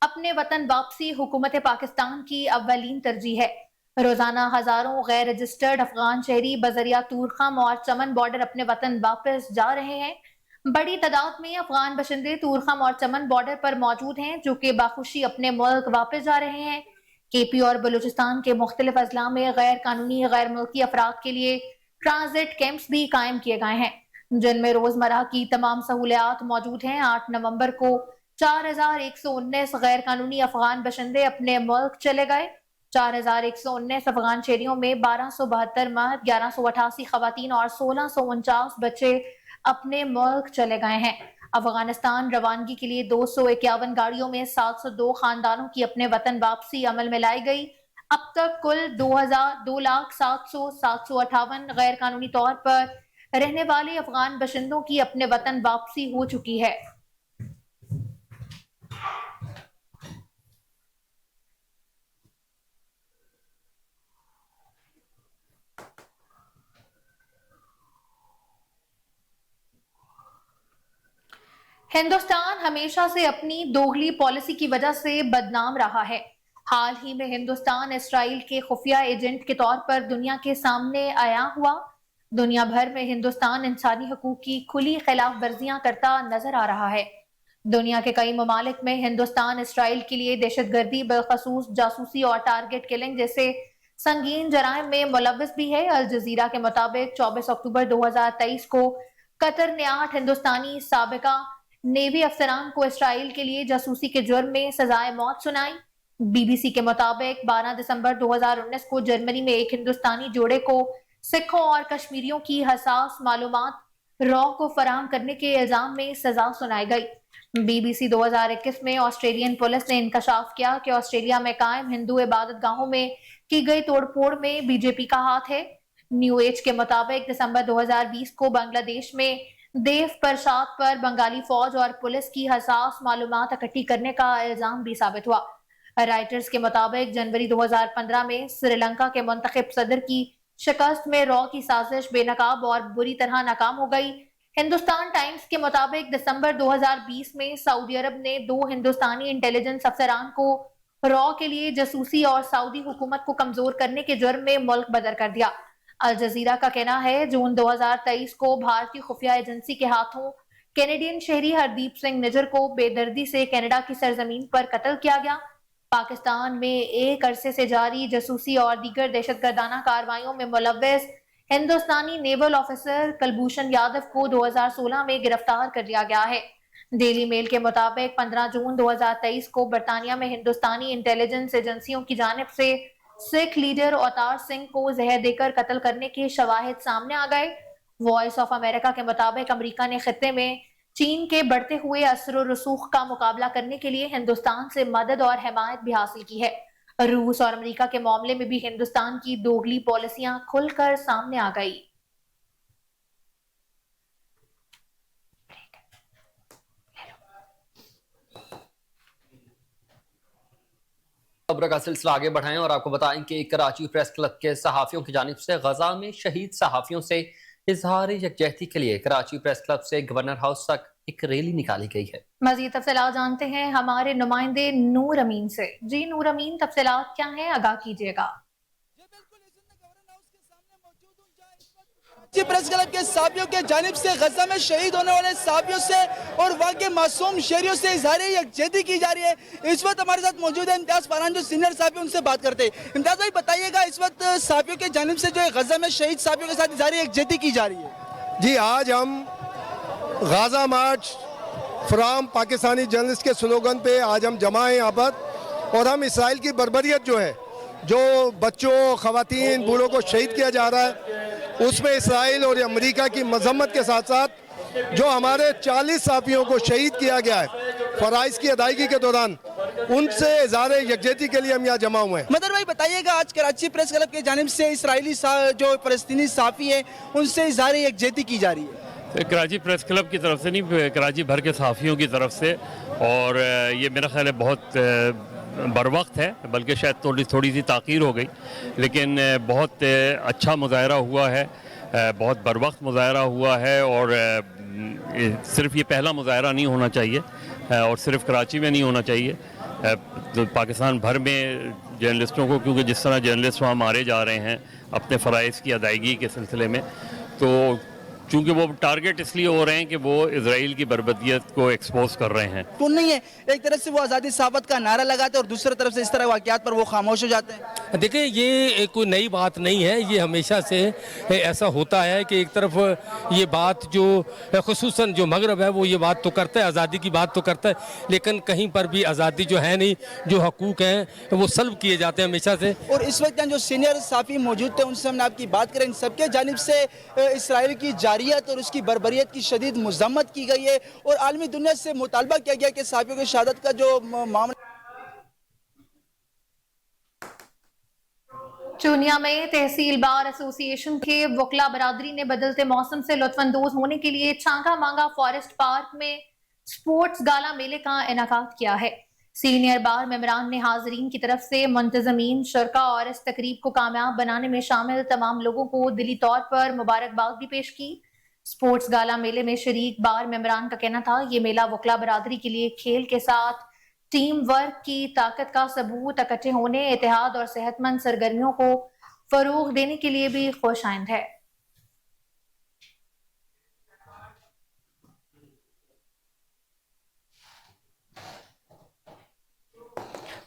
अपने वतन वापसी हुकूमत पाकिस्तान की अव्वलीन तरजीह है। रोजाना हजारों गैर रजिस्टर्ड अफगान शहरी बजरिया तूरखम और चमन बॉर्डर अपने वतन वापस जा रहे हैं। बड़ी तादाद में अफगान बशिंदे तूरखम और चमन बॉर्डर पर मौजूद हैं, जो कि बाखुशी अपने मुल्क वापस जा रहे हैं। KP और बलूचिस्तान के मुख्तलिफ अजला में गैर कानूनी गैर मुल्की अफराद के लिए ट्रांजिट कैंप्स भी कायम किए गए हैं, जिनमें रोजमर्रा की तमाम सहूलियात मौजूद हैं। 8 नवंबर को 4119 गैर कानूनी अफगान बशिंदे अपने मुल्क चले गए। 4119 अफगान शहरियों में 1272 मर्द, 1188 खवातीन और 1649 बच्चे अपने मुल्क चले गए हैं। अफगानिस्तान रवानगी के लिए 251 गाड़ियों में 702 खानदानों की अपने वतन वापसी अमल में लाई गई। अब तक कुल 2,07,758 गैर कानूनी तौर पर रहने वाले अफगान बशिंदों की अपने वतन वापसी हो चुकी है। हिंदुस्तान हमेशा से अपनी दोगली पॉलिसी की वजह से बदनाम रहा है। हाल ही में हिंदुस्तान इसराइल के खुफिया एजेंट के तौर पर दुनिया के सामने आया हुआ। दुनिया भर में हिंदुस्तान इंसानी हकूक की खुली खिलाफ वर्जियां करता नजर आ रहा है। दुनिया के कई ममालिक में हिंदुस्तान इसराइल के लिए दहशतगर्दी, बिलखसूस जासूसी और टारगेट किलिंग जैसे संगीन जराइम में मुलव्वस भी है। अल जजीरा के मुताबिक 24 अक्टूबर 2023 को कतर ने 8 हिंदुस्तानी साबिका नेवी अफसरान को इसराइल के लिए जासूसी के जुर्म में सजाए मौत सुनाई। BBC के मुताबिक 12 दिसंबर 2019 को जर्मनी में एक हिंदुस्तानी जोड़े को सिखों और कश्मीरियों की हसास मालूमात रॉ को फराहम करने के इल्जाम में सजा सुनाई गई। BBC 2021 में ऑस्ट्रेलियन पुलिस ने इंकशाफ किया कि ऑस्ट्रेलिया में कायम हिंदू इबादत गाहों में की गई तोड़फोड़ में बीजेपी का हाथ है। न्यू एज के मुताबिक दिसंबर 2020 को बांग्लादेश में देव प्रसाद पर बंगाली फौज और पुलिस की हसास मालूमात इकट्ठी करने का इल्जाम भी साबित हुआ। राइटर्स के मुताबिक जनवरी 2015 में श्रीलंका के मुंतखब सदर की शिकस्त में रॉ की साजिश बेनकाब और बुरी तरह नाकाम हो गई। हिंदुस्तान टाइम्स के मुताबिक दिसंबर 2020 में सऊदी अरब ने 2 हिंदुस्तानी इंटेलिजेंस अफसरान को रॉ के लिए जासूसी और सऊदी हुकूमत को कमजोर करने के जुर्म में मुल्क बदर कर दिया। अल जजीरा का कहना है जून 2023 को भारतीय खुफिया एजेंसी के हाथों कैनेडियन शहरी हरदीप सिंह निज्जर को बेदर्दी से कनाडा की सरजमीन पर कत्ल किया गया। पाकिस्तान में एक अरसे से जारी जासूसी और दीगर दहशतगर्दाना कार्रवाइयों में मुलव्वस हिंदुस्तानी नेवल ऑफिसर कुलभूषण यादव को 2016 में गिरफ्तार कर लिया गया है। डेली मेल के मुताबिक 15 जून 2023 को बरतानिया में हिंदुस्तानी इंटेलिजेंस एजेंसियों की जानिब से सिख लीडर अवतार सिंह को जहर देकर कत्ल करने के शवाहिद सामने आ गए। वॉइस ऑफ अमेरिका के मुताबिक अमेरिका ने खित्ते में चीन के बढ़ते हुए असर और रसूख का मुकाबला करने के लिए हिंदुस्तान से मदद और हिमायत भी हासिल की है। रूस और अमेरिका के मामले में भी हिंदुस्तान की दोगली पॉलिसियां खुलकर सामने आ गई। खबर का सिलसिला आगे बढ़ाएं और आपको बताएं कि कराची प्रेस क्लब के सहाफियों की जानिब से गजा में शहीद सहाफियों से इजहार यकजहती के लिए कराची प्रेस क्लब से गवर्नर हाउस तक एक रैली निकाली गई है। मजीद तफसीलात जानते हैं हमारे नुमाइंदे नूर अमीन से। जी नूर अमीन, तफसीलात क्या हैं, आगाह कीजिएगा। प्रेस क्लब के साफियों के जानिब से गजा में शहीद होने वाले साफियों से और वहाँ के मासूम शहरियों से इजहार यकजहती की जा रही है। इस वक्त हमारे साथ मौजूद है इम्तियाज फरहान जो सीनियर साफी, उनसे बात करते हैं। इम्तियाज भाई बताइएगा, इस वक्त साफियों के जानिब से जो है गजा में शहीद साफियों के साथ इजहार यकजहती की जा रही है। जी, आज हम Gaza March from Pakistani journalist के स्लोगन पे आज हम जमा हैं यहाँ पर, और हम इसराइल की बर्बरियत जो है, जो बच्चों, खवातीन, बूढ़ों को शहीद किया जा रहा है, उसमें इसराइल और अमेरिका की मजम्मत के साथ साथ जो हमारे 40 साफियों को शहीद किया गया है फराइज की अदायगी के दौरान, उनसे इज़हार यकजहती के लिए हम यहाँ जमा हुए हैं। मदर भाई बताइएगा, आज कराची प्रेस क्लब की जानिब से इसराइली जो फलस्तीनी साफी है उनसे इज़हार यकजहती की जा रही है। कराची प्रेस क्लब की तरफ से नहीं, कराची भर के सहाफ़ियों की तरफ से, और ये मेरा ख्याल है बहुत बर वक्त है, बल्कि शायद थोड़ी सी ताख़ीर हो गई, लेकिन बहुत अच्छा मुज़ाहरा हुआ है, बहुत बर वक्त मुज़ाहरा हुआ है। और सिर्फ़ ये पहला मुज़ाहरा नहीं होना चाहिए और सिर्फ़ कराची में नहीं होना चाहिए, तो पाकिस्तान भर में जर्नलिस्टों को, क्योंकि जिस तरह जर्नलिस्ट वहाँ मारे जा रहे हैं अपने फ़राइज़ की अदायगी के सिलसिले में, तो चूँकि वो टारगेट इसलिए हो रहे हैं कि वो इजराइल की बर्बदियत को एक्सपोज कर रहे हैं। तो नहीं है, एक तरफ से वो आज़ादी सहाफ़त का नारा लगाते हैं और दूसरी तरफ से इस तरह वाक़यात पर वो खामोश हो जाते हैं। देखिए, ये कोई नई बात नहीं है, ये हमेशा से ऐसा होता है कि एक तरफ ये बात जो खुसूसन जो मगरब है वो ये बात तो करता है, आज़ादी की बात तो करता है, लेकिन कहीं पर भी आज़ादी जो है नहीं, जो हकूक़ हैं वो सल्ब किए जाते हैं हमेशा से। और इस वक्त जो सीनियर साफ़ी मौजूद थे उनसे हमने आपकी बात करें, इन सबके जानिब से इसराइल की जारियत और उसकी बर्बरियत की शदीद मज़म्मत की गई है और आलमी दुनिया से मुतालबा किया गया कि साफियों की शहादत का जो मामला। चूनिया में तहसील बार एसोसिएशन के वकला बरादरी ने बदलते मौसम से लुत्फानंदोज होने के लिए छांगा मांगा फॉरेस्ट पार्क में स्पोर्ट्स गाला मेले का इनेकाद किया है। सीनियर बार मेंबरान ने हाजरीन की तरफ से मुंतजमीन, शुरका और इस तकरीब को कामयाब बनाने में शामिल तमाम लोगों को दिली तौर पर मुबारकबाद भी पेश की। स्पोर्ट्स गाला मेले में शरीक बार मेंबरान का कहना था ये मेला वकला बरादरी के लिए खेल के साथ टीम वर्क की ताकत का सबूत, इकट्ठे होने, इत्तेहाद और सेहतमंद सरगर्मियों को फरोग देने के लिए भी खुशाइंद है।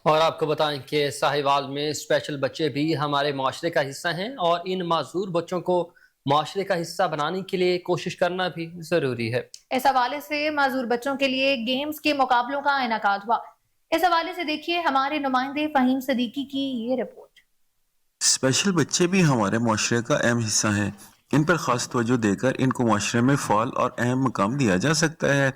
और आपको बताएं कि साहिवाल में स्पेशल बच्चे भी हमारे माशरे का हिस्सा हैं और इन माजूर बच्चों को माशरे का हिस्सा बनाने के लिए कोशिश करना भी जरूरी है। इस हवाले से माजूर बच्चों के लिए गेम्स के मुकाबलों का इनेकाद हुआ। इस हवाले से देखिए हमारे नुमाइंदे फहीम सदीकी की ये रिपोर्ट। स्पेशल बच्चे भी हमारे माशरे का अहम हिस्सा हैं ان پر خاص توجہ دے کر ان کو معاشرے میں فعال اور اہم مقام دیا جا سکتا ہے۔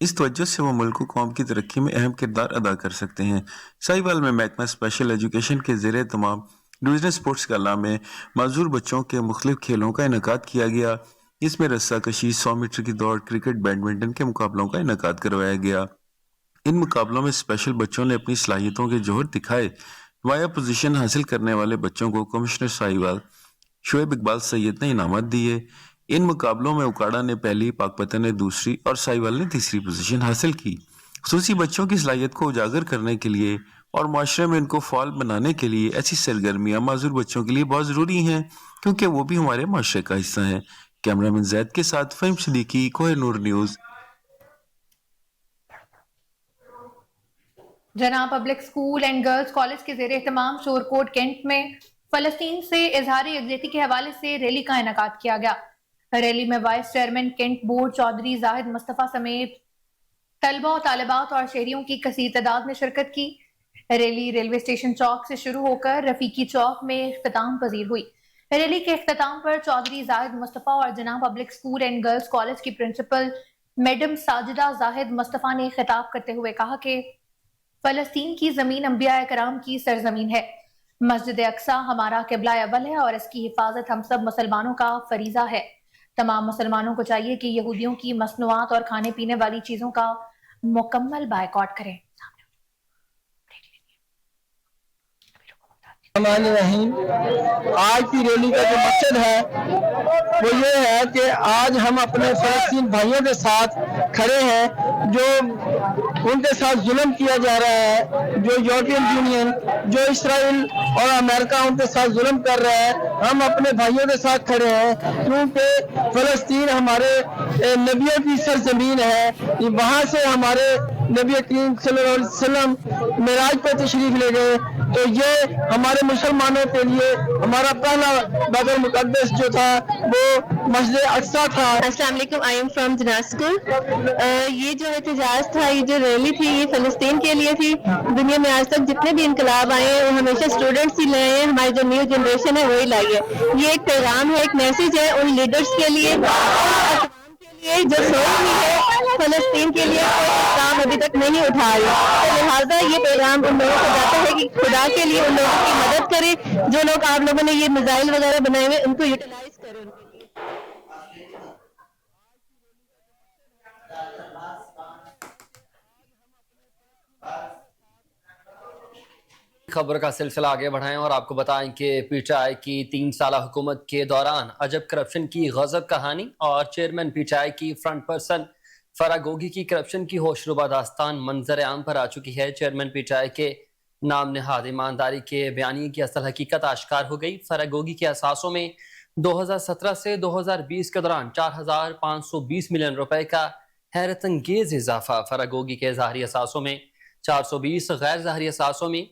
اس توجہ سے وہ ملک و قوم کی ترقی میں اہم کردار ادا کر سکتے ہیں۔ ساہیوال میں محکمہ اسپیشل ایجوکیشن کے زیر اہتمام ڈویژنل اسپورٹس کلا میں معذور بچوں کے مختلف کھیلوں کا انعقاد کیا گیا، جس میں رسہ کشی، 100 میٹر کی دوڑ، کرکٹ، بیڈمنٹن کے مقابلوں کا انعقاد کروایا گیا۔ ان مقابلوں میں اسپیشل بچوں نے اپنی صلاحیتوں کے جوہر دکھائے۔ وایا پوزیشن حاصل کرنے والے بچوں کو کمشنر ساہیوال شعیب اقبال سید نے انعامات دیے۔ ان مقابلوں میں اکاڑا نے پہلی، پاک پتن نے دوسری اور ساہیوال نے تیسری پوزیشن حاصل کی۔ خصوصی بچوں کی صلاحیت کو اجاگر کرنے کے لیے اور معاشرے میں ان کو فعال بنانے کے لیے ایسی سرگرمیاں معذور بچوں کے لیے بہت ضروری ہیں، کیونکہ وہ بھی ہمارے معاشرے کا حصہ ہیں۔ کیمرہ مین زید کے ساتھ Faheem Siddiqui, Koh Noor news. Jinnah public school and girls college کے زیر اہتمام شورکوٹ کینٹ میں فلسطین سے اظہار یکجہتی کے حوالے سے ریلی کا انعقاد کیا گیا۔ ریلی میں vice chairman cantt board Chaudhry Zahid Mustafa سمیت طلبہ و طالبات اور شہریوں کی کثیر تعداد نے شرکت کی۔ ریلی ریلوے اسٹیشن چوک سے شروع ہو کر رفیقی چوک میں اختتام پذیر ہوئی۔ ریلی کے اختتام پر چودھری زاہد مصطفیٰ اور Jinnah public school and girls college کی پرنسپل میڈم ساجدہ زاہد مصطفیٰ نے خطاب کرتے ہوئے کہا کہ فلسطین کی زمین انبیاء کرام کی سرزمین ہے۔ مسجد اقصی ہمارا قبلہ اول ہے اور اس کی حفاظت ہم سب مسلمانوں کا فریضہ ہے۔ تمام مسلمانوں کو چاہیے کہ یہودیوں کی مصنوعات اور کھانے پینے والی چیزوں کا مکمل بائیکاٹ کریں۔ الرحمن الرحیم۔ آج کی ریلی کا جو مقصد ہے وہ یہ ہے کہ آج ہم اپنے فلسطین بھائیوں کے ساتھ کھڑے ہیں جو ان کے ساتھ ظلم کیا جا رہا ہے، جو یورپین یونین، جو اسرائیل اور امریکہ ان کے ساتھ ظلم کر رہا ہے۔ ہم اپنے بھائیوں کے ساتھ کھڑے ہیں کیونکہ فلسطین ہمارے نبیوں کی سرزمین ہے۔ وہاں سے ہمارے نبی کریم صلی اللہ علیہ وسلم معراج پر تشریف لے گئے، تو یہ ہمارے مسلمانوں کے لیے ہمارا پہلا بیت المقدس جو تھا وہ مسجد اقصی تھا۔ السلام علیکم، I am from Jinnah school. یہ جو احتجاج تھا، یہ جو ریلی تھی، یہ فلسطین کے لیے تھی۔ دنیا میں آج تک جتنے بھی انقلاب آئے ہیں وہ ہمیشہ اسٹوڈنٹس ہی لائے ہیں، ہماری جو نیو جنریشن ہے وہی لائی ہے۔ یہ ایک پیغام ہے، ایک میسج ہے ان لیڈرز کے لیے جو سوچ رہی ہے فلسطین کے لیے کوئی کام ابھی تک نہیں اٹھا رہی، تو لہٰذا یہ پیغام ان لوگوں کو جاتا ہے کہ خدا کے لیے ان لوگوں کی مدد کرے۔ جو لوگ آپ لوگوں نے یہ میزائل وغیرہ بنائے ہوئے ان کو یوٹیلائز کریں ان کے لیے۔ خبر کا سلسلہ آگے بڑھائیں اور آپ کو بتائیں کہ پی ٹی آئی کی 3 سالہ حکومت کے دوران عجب کرپشن کی غضب کہانی اور چیئرمین پی ٹی آئی کی فرنٹ پرسن فرح گوگی کی کرپشن کی ہوشربا داستان منظر عام پر آ چکی ہے۔ چیئرمین پی ٹی آئی کے نام نہاد ایمانداری کے بیانیے کی اصل حقیقت آشکار ہو گئی۔ فرح گوگی کے اثاثوں میں 2017 سے 2020 کے دوران 4,520 ملین روپے کا حیرت انگیز اضافہ۔ فرح گوگی کے ظاہری اثاثوں میں 420، غیر ظاہری اثاثوں میں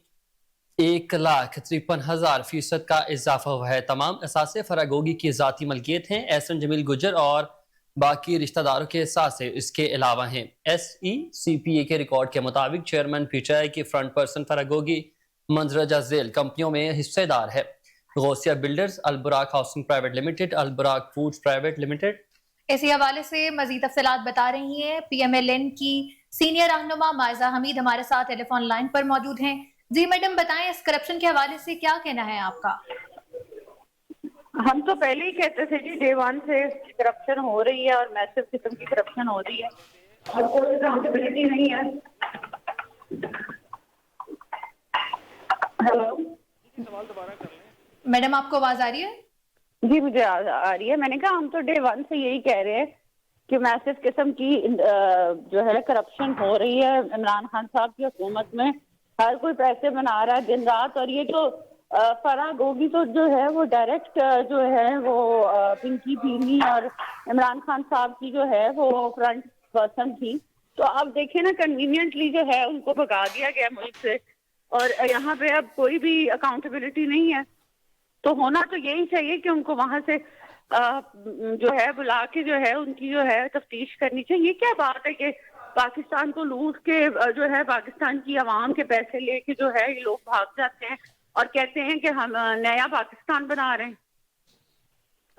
1,53,000% کا اضافہ ہوا ہے۔ تمام اثاثے فرح گوگی کی ذاتی ملکیت ہیں۔ احسن جمیل گجر اور باقی رشتہ داروں کے اثاثے اس کے علاوہ ہیں۔ SECPA کے ریکارڈ کے مطابق چیئرمین پی ٹی آئی کی فرنٹ پرسن فرح گوگی مندرجہ ذیل کمپنیوں میں حصے دار ہے: Ghousia builders, Alburaq housing private limited, Alburaq foods private limited. اسی حوالے سے مزید تفصیلات بتا رہی ہیں PMLN کی سینئر رہنما مائزہ حمید ہمارے ساتھ ٹیلی فون لائن پر موجود ہیں۔ جی میڈم، بتائیں اس کرپشن کے حوالے سے کیا کہنا ہے آپ کا؟ ہم تو پہلے ہی کہتے تھے جی ڈے 1 سے کرپشن ہو رہی ہے اور میسو قسم کی کرپشن ہو رہی ہے اور کوئی اکاؤنٹیبلٹی نہیں ہے۔ ہیلو میڈم، آپ کو آواز آ رہی ہے؟ جی مجھے آ رہی ہے۔ میں نے کہا ہم تو ڈے 1 سے یہی کہہ رہے ہیں کہ میسو قسم کی جو ہے کرپشن ہو رہی ہے عمران خان صاحب کی حکومت میں۔ ہر کوئی پیسے بنا رہا ہے دن رات، اور یہ جو فرح گوگی تو جو ہے وہ ڈائریکٹ جو ہے وہ پنکی بینی اور عمران خان صاحب کی جو ہے وہ فرنٹ پرسن تھی۔ تو اب دیکھیں نا، کنوینئنٹلی جو ہے ان کو بھگا دیا گیا ملک سے، اور یہاں پہ اب کوئی بھی اکاؤنٹیبلٹی نہیں ہے۔ تو ہونا تو یہی چاہیے کہ ان کو وہاں سے جو ہے بلا کے جو ہے ان کی جو ہے تفتیش کرنی چاہیے۔ یہ کیا بات ہے کہ پاکستان کو لوٹ کے جو ہے پاکستان کی عوام کے پیسے لے کے جو ہے یہ لوگ بھاگ جاتے ہیں اور کہتے ہیں کہ ہم نیا پاکستان بنا رہے ہیں۔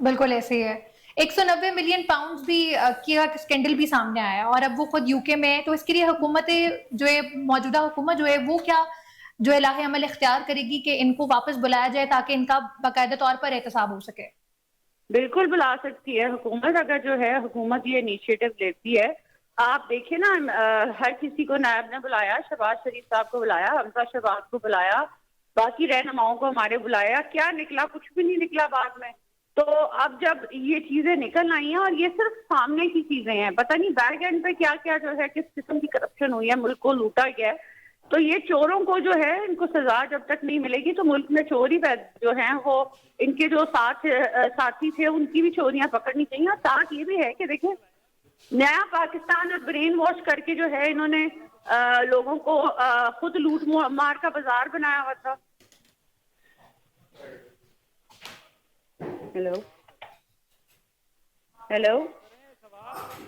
बिल्कुल ऐसे ही है। 190 मिलियन पाउंड्स भी का स्कैंडल भी सामने आया है और अब वो खुद यूके में है, तो इसके लिए हुकूमतें जो है, मौजूदा हुकूमत जो है वो क्या जो है लाहे अमल इख्तियार करेगी कि इनको वापस बुलाया जाए ताकि इनका बाकायदा तौर पर एहतसाब हो सके? बिल्कुल बुला सकती है हुकूमत, अगर जो है हुकूमत ये इनिशिएटिव लेती है। आप देखिए ना, हर किसी को नायब ने बुलाया, शहबाज शरीफ साहब को बुलाया, हमजा शहबाज को बुलाया, बाकी रहनुमाओं को हमारे बुलाया, क्या निकला? कुछ भी नहीं निकला बाद में। तो अब जब ये चीजें निकल आई हैं, और ये सिर्फ सामने की चीजें हैं, पता नहीं बैक एंड पे क्या क्या जो है, किस किस्म की करप्शन हुई है, मुल्क को लूटा गया है। तो ये चोरों को जो है, इनको सजा जब तक नहीं मिलेगी तो मुल्क में चोरी जो हैं वो, इनके जो साथी थे उनकी भी चोरियां पकड़नी चाहिए। और साथ ये भी है कि देखिए, नया पाकिस्तान और ब्रेन वॉश करके जो है इन्होंने लोगों को खुद लूट मार का बाजार बनाया हुआ था। हेलो हेलो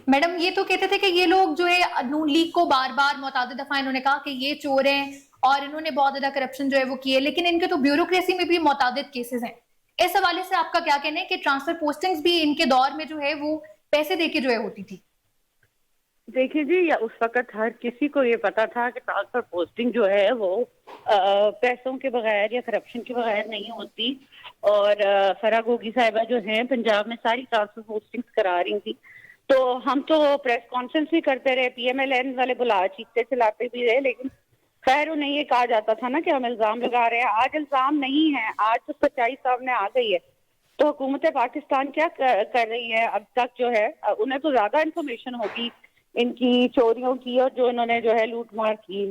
मैडम, ये तो कहते थे कि ये लोग जो है नून लीग को बार बार मुतादिद दफा इन्होंने कहा कि ये चोर हैं और इन्होंने बहुत ज्यादा करप्शन जो है वो की है, लेकिन इनके तो ब्यूरोक्रेसी में भी मुतादिद केसेस हैं। इस हवाले से आपका क्या कहना है कि ट्रांसफर पोस्टिंग्स भी इनके दौर में जो है वो पैसे देके जो है होती थी? देखिए जी, या उस वक्त हर किसी को ये पता था कि ट्रांसफर पोस्टिंग जो है वो पैसों के बगैर या करप्शन के बगैर नहीं होती। और फराह गोगी साहिबा जो हैं पंजाब में सारी ट्रांसफर पोस्टिंग्स करा रही थी। तो हम तो प्रेस कॉन्फ्रेंस भी करते रहे, PMLN वाले बुला चीखते चिल्लाते भी रहे, लेकिन खैर उन्हें ये कहा जाता था ना कि हम इल्जाम लगा रहे हैं। आज इल्जाम नहीं है, आज तो सच्चाई सामने आ गई है। तो हुकूमत पाकिस्तान क्या कर रही है अब तक जो है, उन्हें तो ज्यादा इन्फॉर्मेशन होगी इनकी चोरियों की और जो इन्होंने जो है लूट मार की।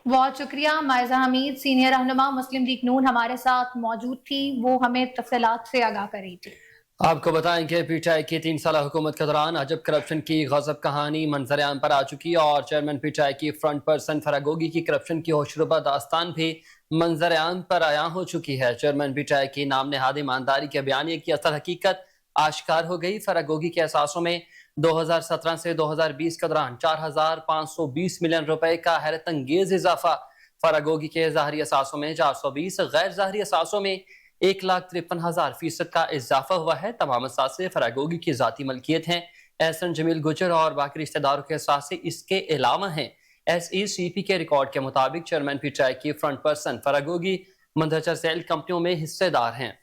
बहुत शुक्रिया। मायजा हमीद, सीनियर रहनुमा मुस्लिम लीग नून हमारे साथ मौजूद थी, वो हमें तफसीलात से आगाह कर रही थी। आपको बताएं कि PTI की 3 साल हुकूमत के दौरान अजब करप्शन की गजब कहानी मंजर आम पर आ चुकी है और चेयरमैन PTI की फ्रंट पर्सन फराह गोगी की करप्शन की होशरुबा दास्तान भी मंजर आम पर आया हो चुकी है। चेयरमैन PTI की नाम नहाद ईमानदारी के बयानिए की असल हकीकत आश्कार हो गई। फराह गोगी के एहसासों में 2017 से 2020 के दौरान 4,520 मिलियन रुपए का हैरत अंगेज इजाफा। फराह गोगी के ज़ाहरी एहसासों में 420, गैर ज़ाहरी एहसासों में 1,53,000% का इजाफा हुआ है। तमाम असासे फराह गोगी की ज़ाती मलकियत हैं। एहसन जमील गुजर और बाकी रिश्तेदारों के असासे इसके अलावा हैं। SECP के रिकॉर्ड के मुताबिक चेयरमैन PTI की फ्रंट पर्सन फराह गोगी मंदरजा सेल कंपनियों में हिस्सेदार हैं।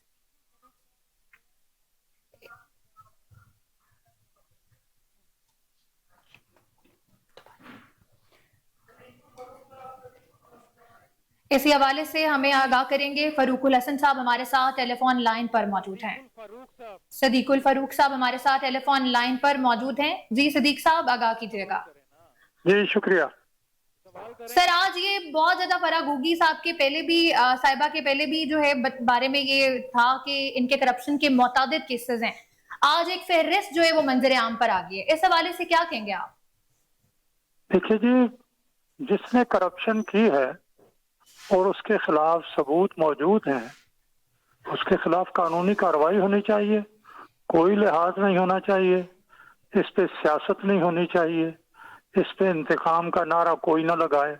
इसी हवाले से हमें आगाह करेंगे फरूकुल हसन साहब, हमारे साथ टेलीफोन लाइन पर मौजूद हैं। सदीकुल फरूक साहब हमारे साथ टेलीफोन लाइन पर मौजूद हैं। जी सदीक साहब, आगाह कीजिएगा। जी शुक्रिया सर, आज ये बहुत ज्यादा फराह गोगी साहब के पहले भी साहिबा के पहले भी जो है बारे में ये था कि इनके करप्शन के मुतादिद केसेस हैं। आज एक फहरिस्त जो है वो मंजर आम पर आ गई है, इस हवाले से क्या कहेंगे आप? देखिए जी, जिसने करप्शन की है और उसके खिलाफ सबूत मौजूद हैं, उसके खिलाफ कानूनी कार्रवाई होनी चाहिए। कोई लिहाज नहीं होना चाहिए, इस पे सियासत नहीं होनी चाहिए, इस पे इंतकाम का नारा कोई ना लगाए।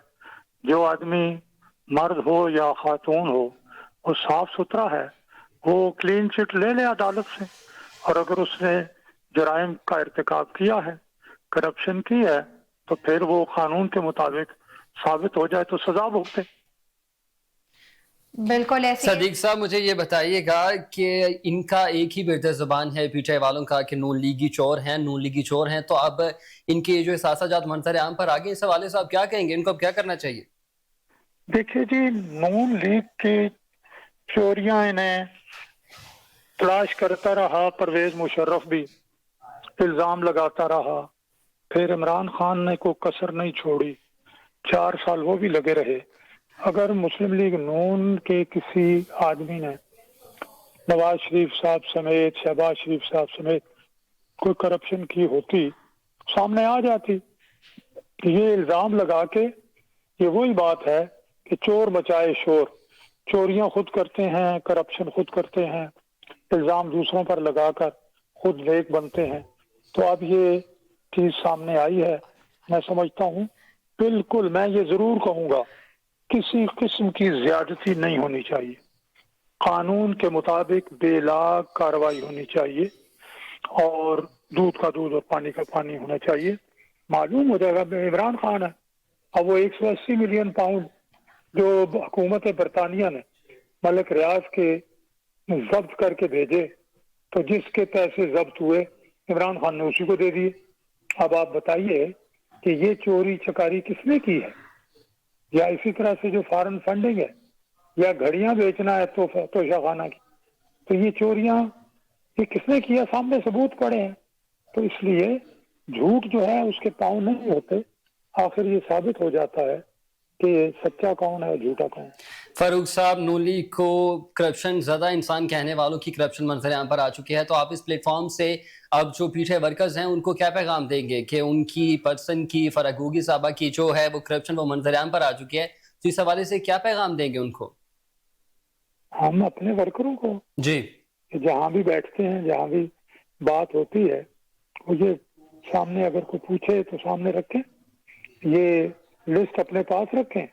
जो आदमी मर्द हो या खातून हो, वो साफ सुथरा है, वो क्लीन चिट ले ले अदालत से। और अगर उसने जराइम का इर्तिकाब किया है, करप्शन की है, तो फिर वो कानून के मुताबिक साबित हो जाए तो सजा भुगते। बिल्कुल ऐसे। सदीक साहब, मुझे ये बताइएगा कि इनका एक ही बिरद ज़बान है PTI वालों का कि नून लीगी चोर हैं, नून लीगी चोर हैं। तो अब इनके जो एहसास मंजर आम पर आ गए, इस हवाले से आप क्या कहेंगे? इनको अब क्या करना चाहिए? देखिए जी, नून लीग की चोरियां इन्हें तलाश करता रहा, परवेज मुशर्रफ भी इल्जाम लगाता रहा, फिर इमरान खान ने कोई कसर नहीं छोड़ी, 4 साल वो भी लगे रहे। अगर मुस्लिम लीग नून के किसी आदमी ने नवाज शरीफ साहब समेत, शहबाज शरीफ साहब समेत कोई करप्शन की होती, सामने आ जाती। ये इल्जाम लगा के, ये वही बात है कि चोर मचाए शोर, चोरियां खुद करते हैं, करप्शन खुद करते हैं, इल्जाम दूसरों पर लगाकर खुद नेक बनते हैं। तो अब ये चीज सामने आई है। मैं समझता हूँ, बिल्कुल मैं ये जरूर कहूंगा, किसी किस्म की ज्यादती नहीं होनी चाहिए। कानून के मुताबिक बेलाग कार्रवाई होनी चाहिए और दूध का दूध और पानी का पानी होना चाहिए। मालूम हो जाएगा इमरान खान है, अब वो 180 मिलियन पाउंड जो हुकूमत बरतानिया ने मलिक रियाज के जब्त करके भेजे, तो जिसके पैसे जब्त हुए इमरान खान ने उसी को दे दिए। अब आप बताइए कि ये चोरी चकारी किसने की है? या इसी तरह से जो फॉरेन फंडिंग है, या घड़ियां बेचना है तोशा खाना की, तो ये चोरियां ये किसने किया? सामने सबूत पड़े हैं। तो इसलिए झूठ जो है उसके पाँव नहीं होते, आखिर ये साबित हो जाता है कि सच्चा कौन है झूठा कौन। फारूक साहब, नून लीग को करप्शन ज़्यादा इंसान कहने वालों की करप्शन मंजर आम पर आ चुकी है, तो आप इस प्लेटफॉर्म से अब जो पीछे वर्कर्स हैं उनको क्या पैगाम देंगे कि उनकी पर्सन की फरागोगी साहबा की जो है वो करप्शन वो मंजर आम पर आ चुकी है, तो इस हवाले से क्या पैगाम देंगे उनको? हम अपने वर्करों को जी जहाँ भी बैठते हैं, जहाँ भी बात होती है, मुझे सामने अगर कोई पूछे तो सामने रखें, ये लिस्ट अपने पास रखें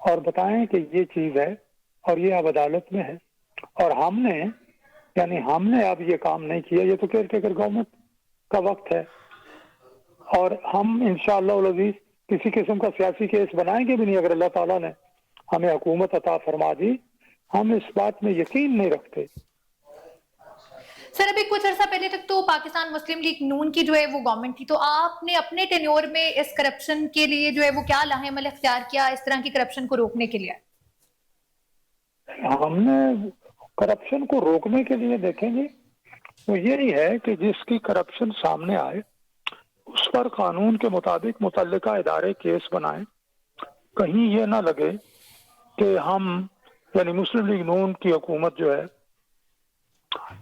और बताएं कि ये चीज है और ये अब अदालत में है और हमने अब ये काम नहीं किया, ये तो केयर टेकर गवर्नमेंट का वक्त है और हम इंशाअल्लाह अज़ीज़ किसी किस्म का सियासी केस बनाएंगे भी नहीं। अगर अल्लाह ताला ने हमें हुकूमत अता फरमा दी, हम इस बात में यकीन नहीं रखते। सर, अभी कुछ अर्सा पहले तक तो पाकिस्तान मुस्लिम लीग नून की जो है वो गवर्नमेंट थी, तो आपने अपने टेन्योर में इस करप्शन के लिए जो है वो क्या लाहेमल इख्तियार किया इस तरह की करप्शन को रोकने के लिए? हमने करप्शन को रोकने के लिए देखेंगे तो यही है कि जिसकी करप्शन सामने आए उस पर कानून के मुताबिक मुतल्लिका इदारे केस बनाएं। कहीं ये ना लगे कि हम यानी मुस्लिम लीग नून की हुकूमत जो है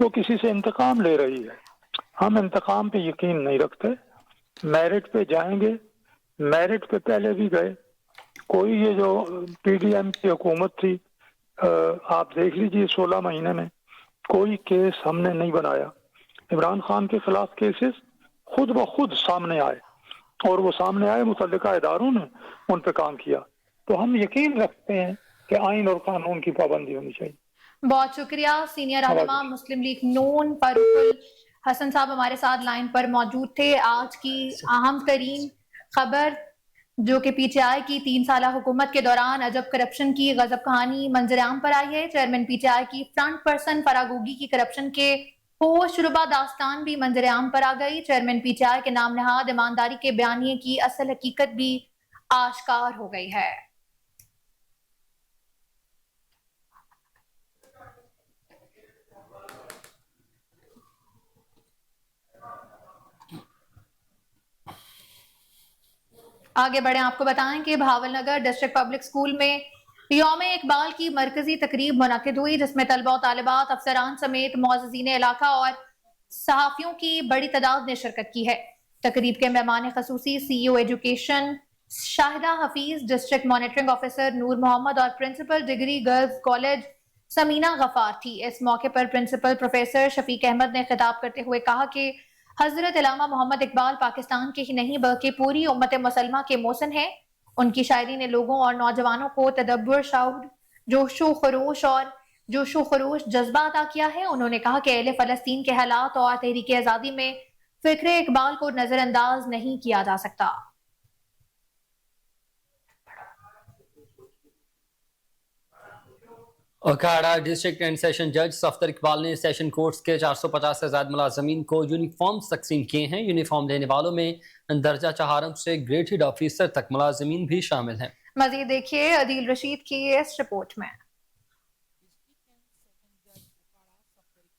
वो किसी से इंतकाम ले रही है। हम इंतकाम पे यकीन नहीं रखते, मेरिट पे जाएंगे। मेरिट पे पहले भी गए, कोई ये जो पीडीएम की हुकूमत थी, आप देख लीजिए 16 महीने में कोई केस हमने नहीं बनाया। इमरान खान के खिलाफ केसेस खुद ब खुद सामने आए और वो सामने आए, मुतल्लिका इदारों ने उन पे काम किया। तो हम यकीन रखते हैं कि आइन और कानून की पाबंदी होनी चाहिए। बहुत शुक्रिया। सीनियर रहनुमा मुस्लिम लीग नून फारूकुल हसन साहब हमारे साथ लाइन पर मौजूद थे। आज की अहम तरीन खबर जो कि पीटीआई की 3 साल हुकूमत के दौरान अजब करप्शन की गजब कहानी मंजर आम पर आई है। चेयरमैन पीटीआई की फ्रंट पर्सन फरागोगी की करप्शन के होशरुबा दास्तान भी मंजर आम पर आ गई। चेयरमैन पीटीआई के नाम नहाद ईमानदारी के बयानिए की असल हकीकत भी आश्कार हो गई है। आगे बढ़े, आपको बताएं कि भावलनगर डिस्ट्रिक्ट पब्लिक स्कूल में यौम इकबाल की मरकजी तकरीब मुनक़िद हुई, जिसमें तलबा और तालिबात, अफसरान समेत मुअज़्ज़िज़ीन इलाका और सहाफ़ियों की बड़ी तादाद ने शिरकत की है। तकरीब के मेहमान खसूसी CEO education Shahida Hafeez, district monitoring officer Noor Muhammad और principal degree girls college Samina Ghaffar थी। इस मौके पर प्रिंसिपल प्रोफेसर शफीक अहमद ने खिताब करते हुए कहा कि हजरत अल्लामा मोहम्मद इकबाल पाकिस्तान के ही नहीं बल्कि पूरी उम्मत मुसलमा के मोहसिन हैं। उनकी शायरी ने लोगों और नौजवानों को तदब्बुर, शऊर, जोशो खरोश जज्बा अता किया है। उन्होंने कहा कि अहले फलस्तीन के हालात और तहरीक आज़ादी में फिक्र इकबाल को नजरअंदाज नहीं किया जा सकता। अखाड़ा डिस्ट्रिक्ट एंड सेशन जज सफदर इकबाल ने सेशन कोर्ट्स के 450 से ज्यादा मुलाजमीन को यूनिफॉर्म तकसीम किए हैं। यूनिफॉर्म लेने वालों में दर्जा चहारम से ग्रेडेड ऑफिसर तक मुलाजमीन भी शामिल हैं। मजीद देखिए अदील रशीद की इस रिपोर्ट में।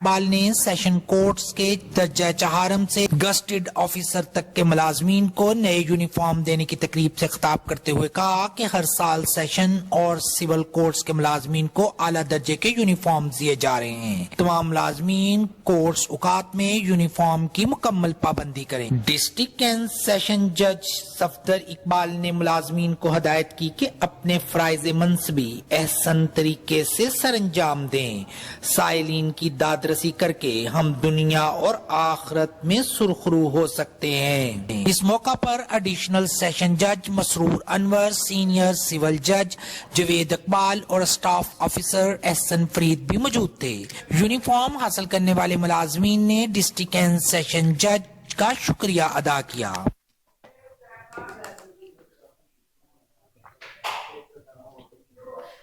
इकबाल ने सेशन कोर्ट्स के दर्जा चहारम से गस्टेड ऑफिसर तक के मुलाजमीन को नए यूनिफॉर्म देने की तकरीब से खिताब करते हुए कहा कि हर साल सेशन और सिविल कोर्ट्स के मुलाजमीन को आला दर्जे के यूनिफॉर्म दिए जा रहे हैं। तमाम मुलाजमीन कोर्ट्स औकात में यूनिफॉर्म की मुकम्मल पाबंदी करें। डिस्ट्रिक्ट एंड सेशन जज सफदर इकबाल ने मुलाजमीन को हदायत की कि अपने फराइज मनसबी एहसन तरीके से सर अंजाम दें। साइलिन की दाद رسی کر کے ہم دنیا اور آخرت میں سرخرو ہو سکتے ہیں۔ اس موقع پر ایڈیشنل سیشن جج مسرور انور، سینئر سول جج جوید اقبال اور اسٹاف آفیسر احسن فرید بھی موجود تھے۔ یونیفارم حاصل کرنے والے ملازمین نے ڈسٹرکٹ اینڈ سیشن جج کا شکریہ ادا کیا۔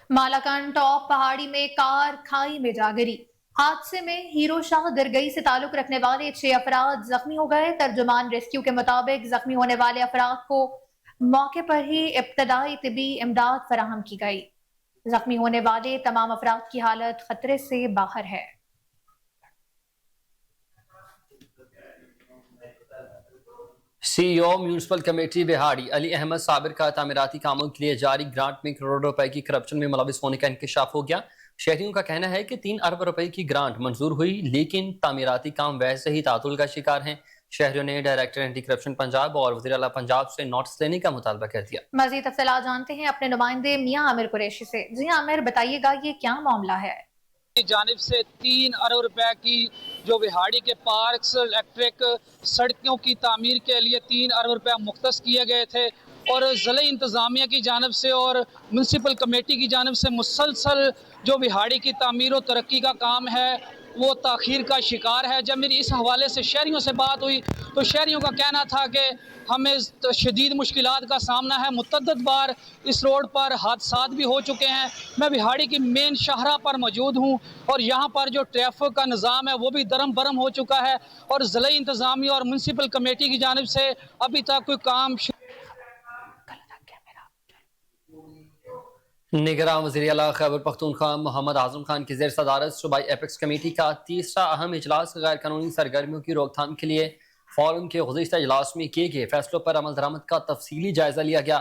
مالاکنڈ ٹاپ پہاڑی میں کار کھائی میں جا گری۔ حادثے میں ہیرو شاہ درگئی سے تعلق رکھنے والے 6 افراد زخمی ہو گئے۔ ترجمان ریسکیو کے مطابق زخمی ہونے والے افراد کو موقع پر ہی ابتدائی طبی امداد فراہم کی گئی۔ زخمی ہونے والے تمام افراد کی حالت خطرے سے باہر ہے۔ سی ای او میونسپل کمیٹی بہاڑی علی احمد صابر کا تعمیراتی کاموں کے لیے جاری گرانٹ میں کروڑوں روپے کی کرپشن میں ملوث ہونے کا انکشاف ہو گیا۔ شہریوں کا کہنا ہے کہ 3 ارب روپے کی گرانٹ منظور ہوئی، لیکن تعمیراتی کام ویسے ہی تعطل کا شکار ہیں۔ شہریوں نے ڈائریکٹر اینٹی کرپشن پنجاب اور وزیر اعلیٰ پنجاب سے نوٹس لینے کا مطالبہ کر دیا۔ مزید تفصیلات جانتے ہیں اپنے نمائندے میاں عامر قریشی سے۔ جی عامر، بتائیے گا یہ کیا معاملہ ہے؟ کی جانب سے 3 ارب روپے کی جو بہاڑی کے پارکس، الیکٹرک، سڑکوں کی تعمیر کے لیے 3 ارب روپے مختص کیے گئے تھے، اور ضلعی انتظامیہ کی جانب سے اور میونسپل کمیٹی کی جانب سے مسلسل جو بہاڑی کی تعمیر و ترقی کا کام ہے وہ تاخیر کا شکار ہے۔ جب میری اس حوالے سے شہریوں سے بات ہوئی تو شہریوں کا کہنا تھا کہ ہمیں شدید مشکلات کا سامنا ہے، متعدد بار اس روڈ پر حادثات بھی ہو چکے ہیں۔ میں بہاڑی کی مین شاہراہ پر موجود ہوں اور یہاں پر جو ٹریفک کا نظام ہے وہ بھی درم برم ہو چکا ہے، اور ضلعی انتظامیہ اور میونسپل کمیٹی کی جانب سے ابھی تک کوئی کام نگراں وزیر اعلیٰ خیبر پختونخوا محمد اعظم خان کی زیر صدارت صوبائی ایپیکس کمیٹی کا 3را اہم اجلاس غیر قانونی سرگرمیوں کی روک تھام کے لیے فورم کے گزشتہ اجلاس میں کیے گئے فیصلوں پر عمل درآمد کا تفصیلی جائزہ لیا گیا۔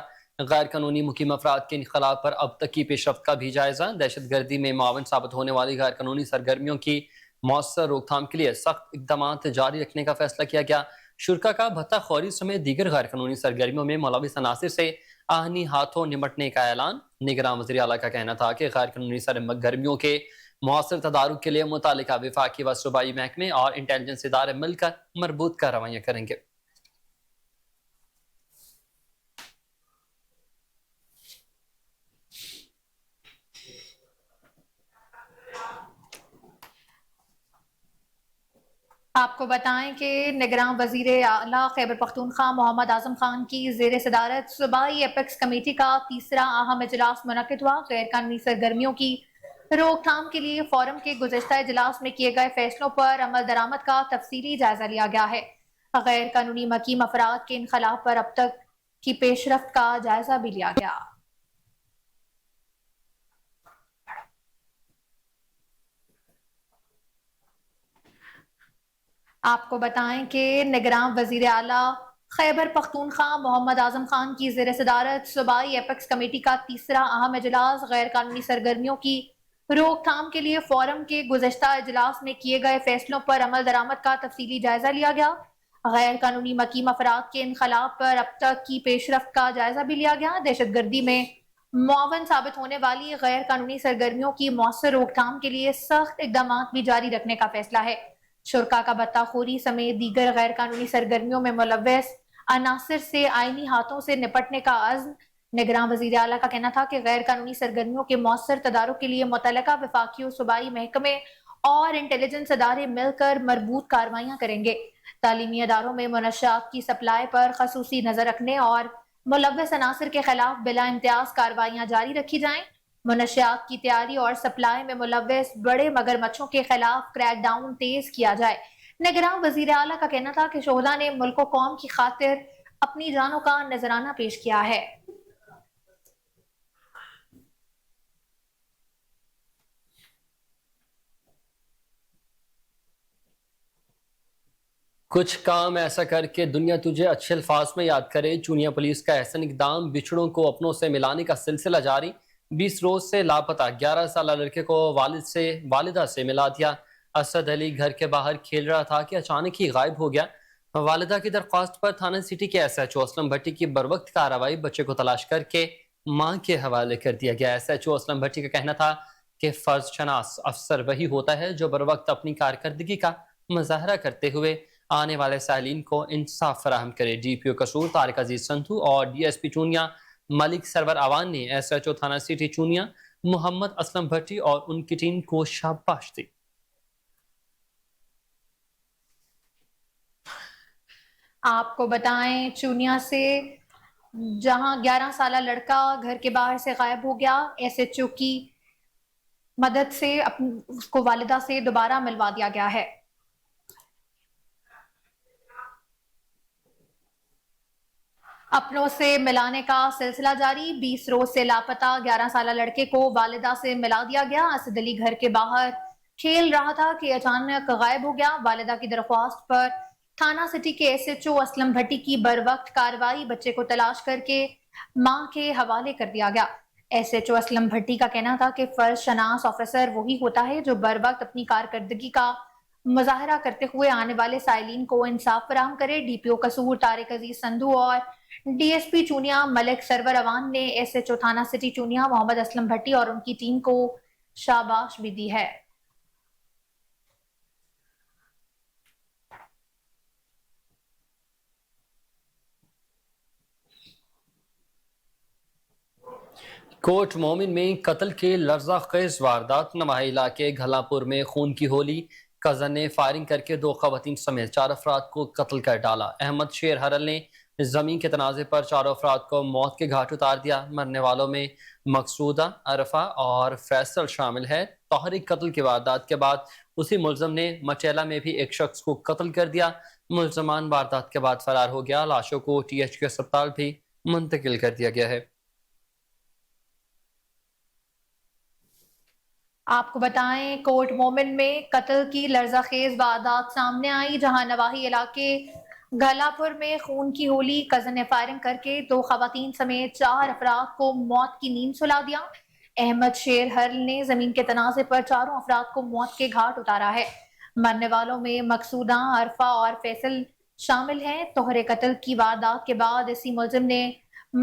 غیر قانونی مقیم افراد کے انخلاء پر اب تک کی پیش رفت کا بھی جائزہ، دہشت گردی میں معاون ثابت ہونے والی غیر قانونی سرگرمیوں کی مؤثر روک تھام کے لیے سخت اقدامات جاری رکھنے کا فیصلہ کیا گیا۔ شرکا کا بھتہ خوری سمیت دیگر غیر قانونی سرگرمیوں میں ملوث عناصر سے آہنی ہاتھوں نمٹنے کا اعلان۔ نگراں وزیر اعلیٰ کا کہنا تھا کہ غیر قانونی سرگرمیوں کے مؤثر تدارک کے لیے متعلقہ وفاقی و صوبائی محکمے اور انٹیلیجنس ادارے مل کر مربوط کارروائیاں کریں گے۔ آپ کو بتائیں کہ نگراں وزیر اعلیٰ خیبر پختونخوا محمد اعظم خان کی زیر صدارت صوبائی ایپیکس کمیٹی کا 3را اہم اجلاس منعقد ہوا۔ غیر قانونی سرگرمیوں کی روک تھام کے لیے فورم کے گزشتہ اجلاس میں کیے گئے فیصلوں پر عمل درآمد کا تفصیلی جائزہ لیا گیا ہے۔ غیر قانونی مقیم افراد کے انخلاء پر اب تک کی پیش رفت کا جائزہ بھی لیا گیا۔ آپ کو بتائیں کہ نگراں وزیر اعلیٰ خیبر پختونخوا محمد اعظم خان کی زیر صدارت صوبائی ایپیکس کمیٹی کا 3را اہم اجلاس غیر قانونی سرگرمیوں کی روک تھام کے لیے فورم کے گزشتہ اجلاس میں کیے گئے فیصلوں پر عمل درآمد کا تفصیلی جائزہ لیا گیا۔ غیر قانونی مقیم افراد کے انخلاء پر اب تک کی پیش رفت کا جائزہ بھی لیا گیا۔ دہشت گردی میں معاون ثابت ہونے والی غیر قانونی سرگرمیوں کی مؤثر روک تھام کے لیے سخت اقدامات بھی جاری رکھنے کا فیصلہ ہے۔ شرکا کا بھتہ خوری سمیت دیگر غیر قانونی سرگرمیوں میں ملوث عناصر سے آئینی ہاتھوں سے نپٹنے کا عزم۔ نگراں وزیر اعلیٰ کا کہنا تھا کہ غیر قانونی سرگرمیوں کے مؤثر تدارک کے لیے متعلقہ وفاقی و صوبائی محکمے اور انٹیلیجنس ادارے مل کر مربوط کارروائیاں کریں گے۔ تعلیمی اداروں میں منشیات کی سپلائی پر خصوصی نظر رکھنے اور ملوث عناصر کے خلاف بلا امتیاز کارروائیاں جاری رکھی جائیں۔ منشیات کی تیاری اور سپلائی میں ملوث بڑے مگرمچھوں کے خلاف کریک ڈاؤن تیز کیا جائے۔ نگراں وزیر اعلیٰ کا کہنا تھا کہ شہداء نے ملک و قوم کی خاطر اپنی جانوں کا نذرانہ پیش کیا ہے۔ کچھ کام ایسا کر کے دنیا تجھے اچھے الفاظ میں یاد کرے، چونیا پولیس کا احسن اقدام، بچھڑوں کو اپنوں سے ملانے کا سلسلہ جاری۔ 20 روز سے لاپتہ 11 سالہ لڑکے کو والدہ سے ملا دیا۔ اسد علی گھر کے باہر کھیل رہا تھا کہ اچانک ہی غائب ہو گیا۔ والدہ کی درخواست پر تھانہ سٹی کے ایس ایچ او اسلم بھٹی کی بروقت کارروائی بچے کو تلاش کر کے ماں کے حوالے کر دیا گیا۔ ایس ایچ او اسلم بھٹی کا کہنا تھا کہ فرض شناس افسر وہی ہوتا ہے جو بر وقت اپنی کارکردگی کا مظاہرہ کرتے ہوئے آنے والے سائلین کو انصاف فراہم کرے۔ ڈی پی او قصور طارق عزیز سندھو اور ڈی ایس پی چونیا ملک سرور اوان نے ایس ایچ او تھانہ سٹی چونیا محمد اسلم بھٹی اور ان کی ٹیم کو شاباش دی۔ آپ کو بتائیں چونیا سے جہاں 11 سالہ لڑکا گھر کے باہر سے غائب ہو گیا، ایس ایچ او کی مدد سے اس کو والدہ سے دوبارہ ملوا دیا گیا ہے۔ اپنوں سے ملانے کا سلسلہ جاری، 20 روز سے لاپتہ 11 سالہ لڑکے کو والدہ سے ملا دیا گیا۔ اسد علی گھر کے باہر کھیل رہا تھا کہ اچانک غائب ہو گیا۔ والدہ کی درخواست پر تھانہ سٹی کے ایس ایچ او اسلم بھٹی کی بروقت کارروائی، بچے کو تلاش کر کے ماں کے حوالے کر دیا گیا۔ ایس ایچ او اسلم بھٹی کا کہنا تھا کہ فرض شناس آفیسر وہی ہوتا ہے جو بروقت اپنی کارکردگی کا مظاہرہ کرتے ہوئے آنے والے سائلین کو انصاف فراہم کرے۔ ڈی پی او قصور طارق عزیز سندھو اور ڈی ایس پی چونیا ملک سرور اوان نے ایس ایچ او تھانہ سٹی چونیا محمد اسلم بھٹی اور ان کی ٹیم کو شاباش بھی دی ہے۔ کوٹ مومن میں قتل کے لرزہ خیز واردات، نواحی علاقے گھلا پور میں خون کی ہولی، کزن نے فائرنگ کر کے 2 خواتین سمیت 4 افراد کو قتل کر ڈالا۔ احمد شیر ہرل نے زمین کے تنازع پر 4 افراد کو موت کے گھاٹ اتار دیا۔ مرنے والوں میں مقصودہ، عرفہ اور فیصل شامل ہے۔ توہری قتل کی واردات کے بعد اسی ملزم نے مچیلا میں بھی ایک شخص کو قتل کر دیا۔ ملزمان واردات کے بعد فرار ہو گیا۔ لاشوں کو ٹی ایچ کیو اسپتال بھی منتقل کر دیا گیا ہے۔ آپ کو بتائیں کوٹ مومن میں قتل کی لرزہ خیز واردات سامنے آئی، جہاں نواحی علاقے گھلا پور میں خون کی ہولی، کزن نے فائرنگ کر کے 2 خواتین سمیت 4 افراد کو موت کی نیند سلا دیا۔ احمد شیر ہرل نے زمین کے تنازع پر 4 افراد کو موت کے گھاٹ اتارا ہے۔ مرنے والوں میں مقصودہ، عرفہ اور فیصل شامل ہیں۔ توہرے قتل کی واردات کے بعد اسی ملزم نے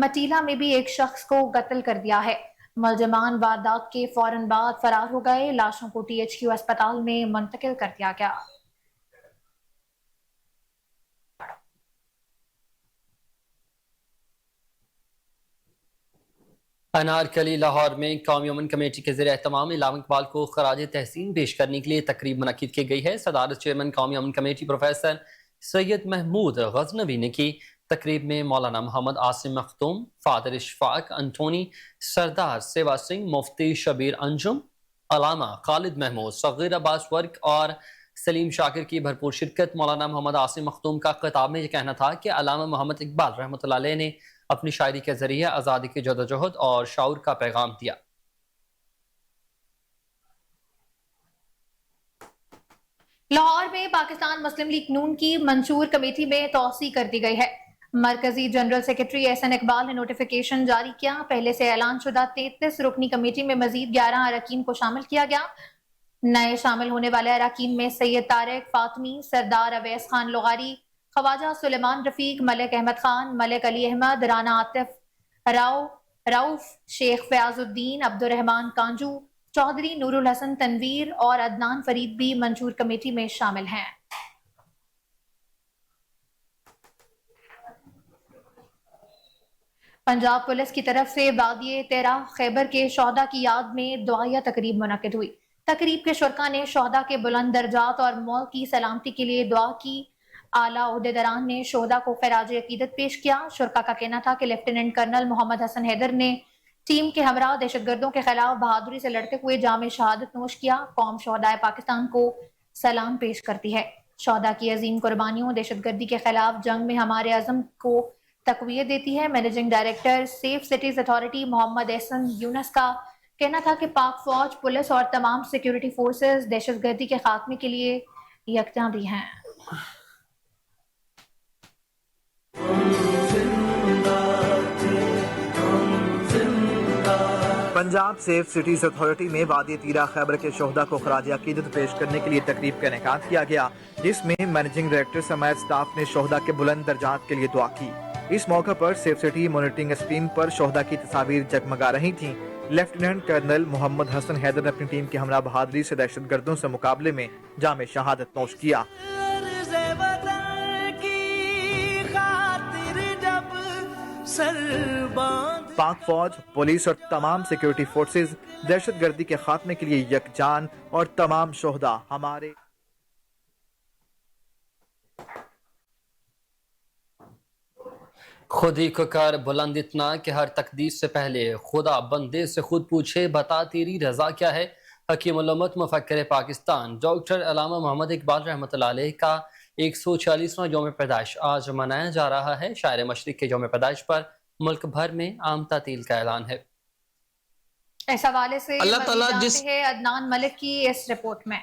مٹیلا میں بھی ایک شخص کو قتل کر دیا ہے۔ ملزمان واردات کے فوراً بعد فرار ہو گئے۔ لاشوں کو ٹی ایچ کیو اسپتال میں منتقل کر دیا گیا۔ انارکلی لاہور میں قومی امن کمیٹی کے زیر اہتمام علامہ اقبال کو خراج تحسین پیش کرنے کے لیے تقریب منعقد کی گئی ہے۔ صدارت چیئرمین قومی امن کمیٹی پروفیسر سید محمود غزنوی نے کی۔ تقریب میں مولانا محمد عاصم مختوم، فادر اشفاق انٹونی، سردار سیوا سنگھ، مفتی شبیر انجم، علامہ خالد محمود، صغیر عباس ورک اور سلیم شاکر کی بھرپور شرکت۔ مولانا محمد عاصم مختوم کا خطاب میں یہ کہنا تھا کہ علامہ محمد اقبال رحمۃ اللہ علیہ نے اپنی شاعری کے ذریعے آزادی کی جدوجہد اور شعور کا پیغام دیا۔ لاہور میں پاکستان مسلم لیگ نون کی منشور کمیٹی میں توسیع کر دی گئی ہے۔ مرکزی جنرل سیکرٹری احسن اقبال نے نوٹیفیکیشن جاری کیا۔ پہلے سے اعلان شدہ 33 رکنی کمیٹی میں مزید 11 اراکین کو شامل کیا گیا۔ نئے شامل ہونے والے اراکین میں سید طارق فاطمی، سردار اویس خان لغاری، خواجہ سلیمان رفیق، ملک احمد خان، ملک علی احمد، رانا عاطف رؤف، شیخ فیاض الدین، عبد الرحمان کانجو، چودھری نور الحسن تنویر اور عدنان فرید بھی منشور کمیٹی میں شامل ہیں۔ پنجاب پولیس کی طرف سے وادی تیرا خیبر کے شہداء کی یاد میں دعائیہ تقریب منعقد ہوئی۔ تقریب کے شرکاء نے شہداء کے بلند درجات اور ملک کی سلامتی کے لیے دعا کی۔ اعلیٰ عہدیداران نے شہداء کو خراج عقیدت پیش کیا۔ شرکاء کا کہنا تھا کہ لیفٹیننٹ کرنل محمد حسن حیدر نے ٹیم کے ہمراہ دہشت گردوں کے خلاف بہادری سے لڑتے ہوئے جام شہادت نوش کیا۔ قوم شہدائے پاکستان کو سلام پیش کرتی ہے۔ شہداء کی عظیم قربانیوں دہشت گردی کے خلاف جنگ میں ہمارے عزم کو تقویت دیتی ہے۔ Managing director safe cities authority Muhammad Ahsan Younus کا کہنا تھا کہ پاک فوج، پولیس اور تمام سیکیورٹی فورسز دہشت گردی کے خاتمے کے لیے یکجاں بھی ہیں۔ پنجاب سیف سٹیز اتھارٹی میں وادی تیرا خیبر کے شہداء کو خراج عقیدت پیش کرنے کے لیے تقریب کا انعقاد کیا گیا، جس میں مینیجنگ ڈائریکٹر سمیت سٹاف نے شہداء کے بلند درجات کے لیے دعا کی۔ اس موقع پر سیف سٹی مانیٹرنگ اسکرین پر شہداء کی تصاویر جگمگا رہی تھیں۔ लेफ्टिनेंट कर्नल मोहम्मद हसन हैदर ने अपनी टीम की हमरा बहादुरी से दहशतगर्दों से मुकाबले में जाम शहादत नोश किया। पाक फौज, पुलिस और तमाम सिक्योरिटी फोर्सेस दहशतगर्दी के खात्मे के लिए यकजान और तमाम शोहदा हमारे खुद ही को कर बुलंद इतना कि हर तकदीर से पहले खुदा बंदे से खुद पूछे बता तेरी रजा क्या है। हकीम उल-उम्मत मुफक्किर पाकिस्तान डॉक्टर अल्लामा मोहम्मद इकबाल रहमतुल्लाह अलैह का 140वां यौम पैदाइश आज मनाया जा रहा है। शायर मशरिक के यौम पैदाइश पर मुल्क भर में आम तातील का ऐलान है। इस हवाले से अल्लाह ताला जिस है अदनान मलिक की इस रिपोर्ट में।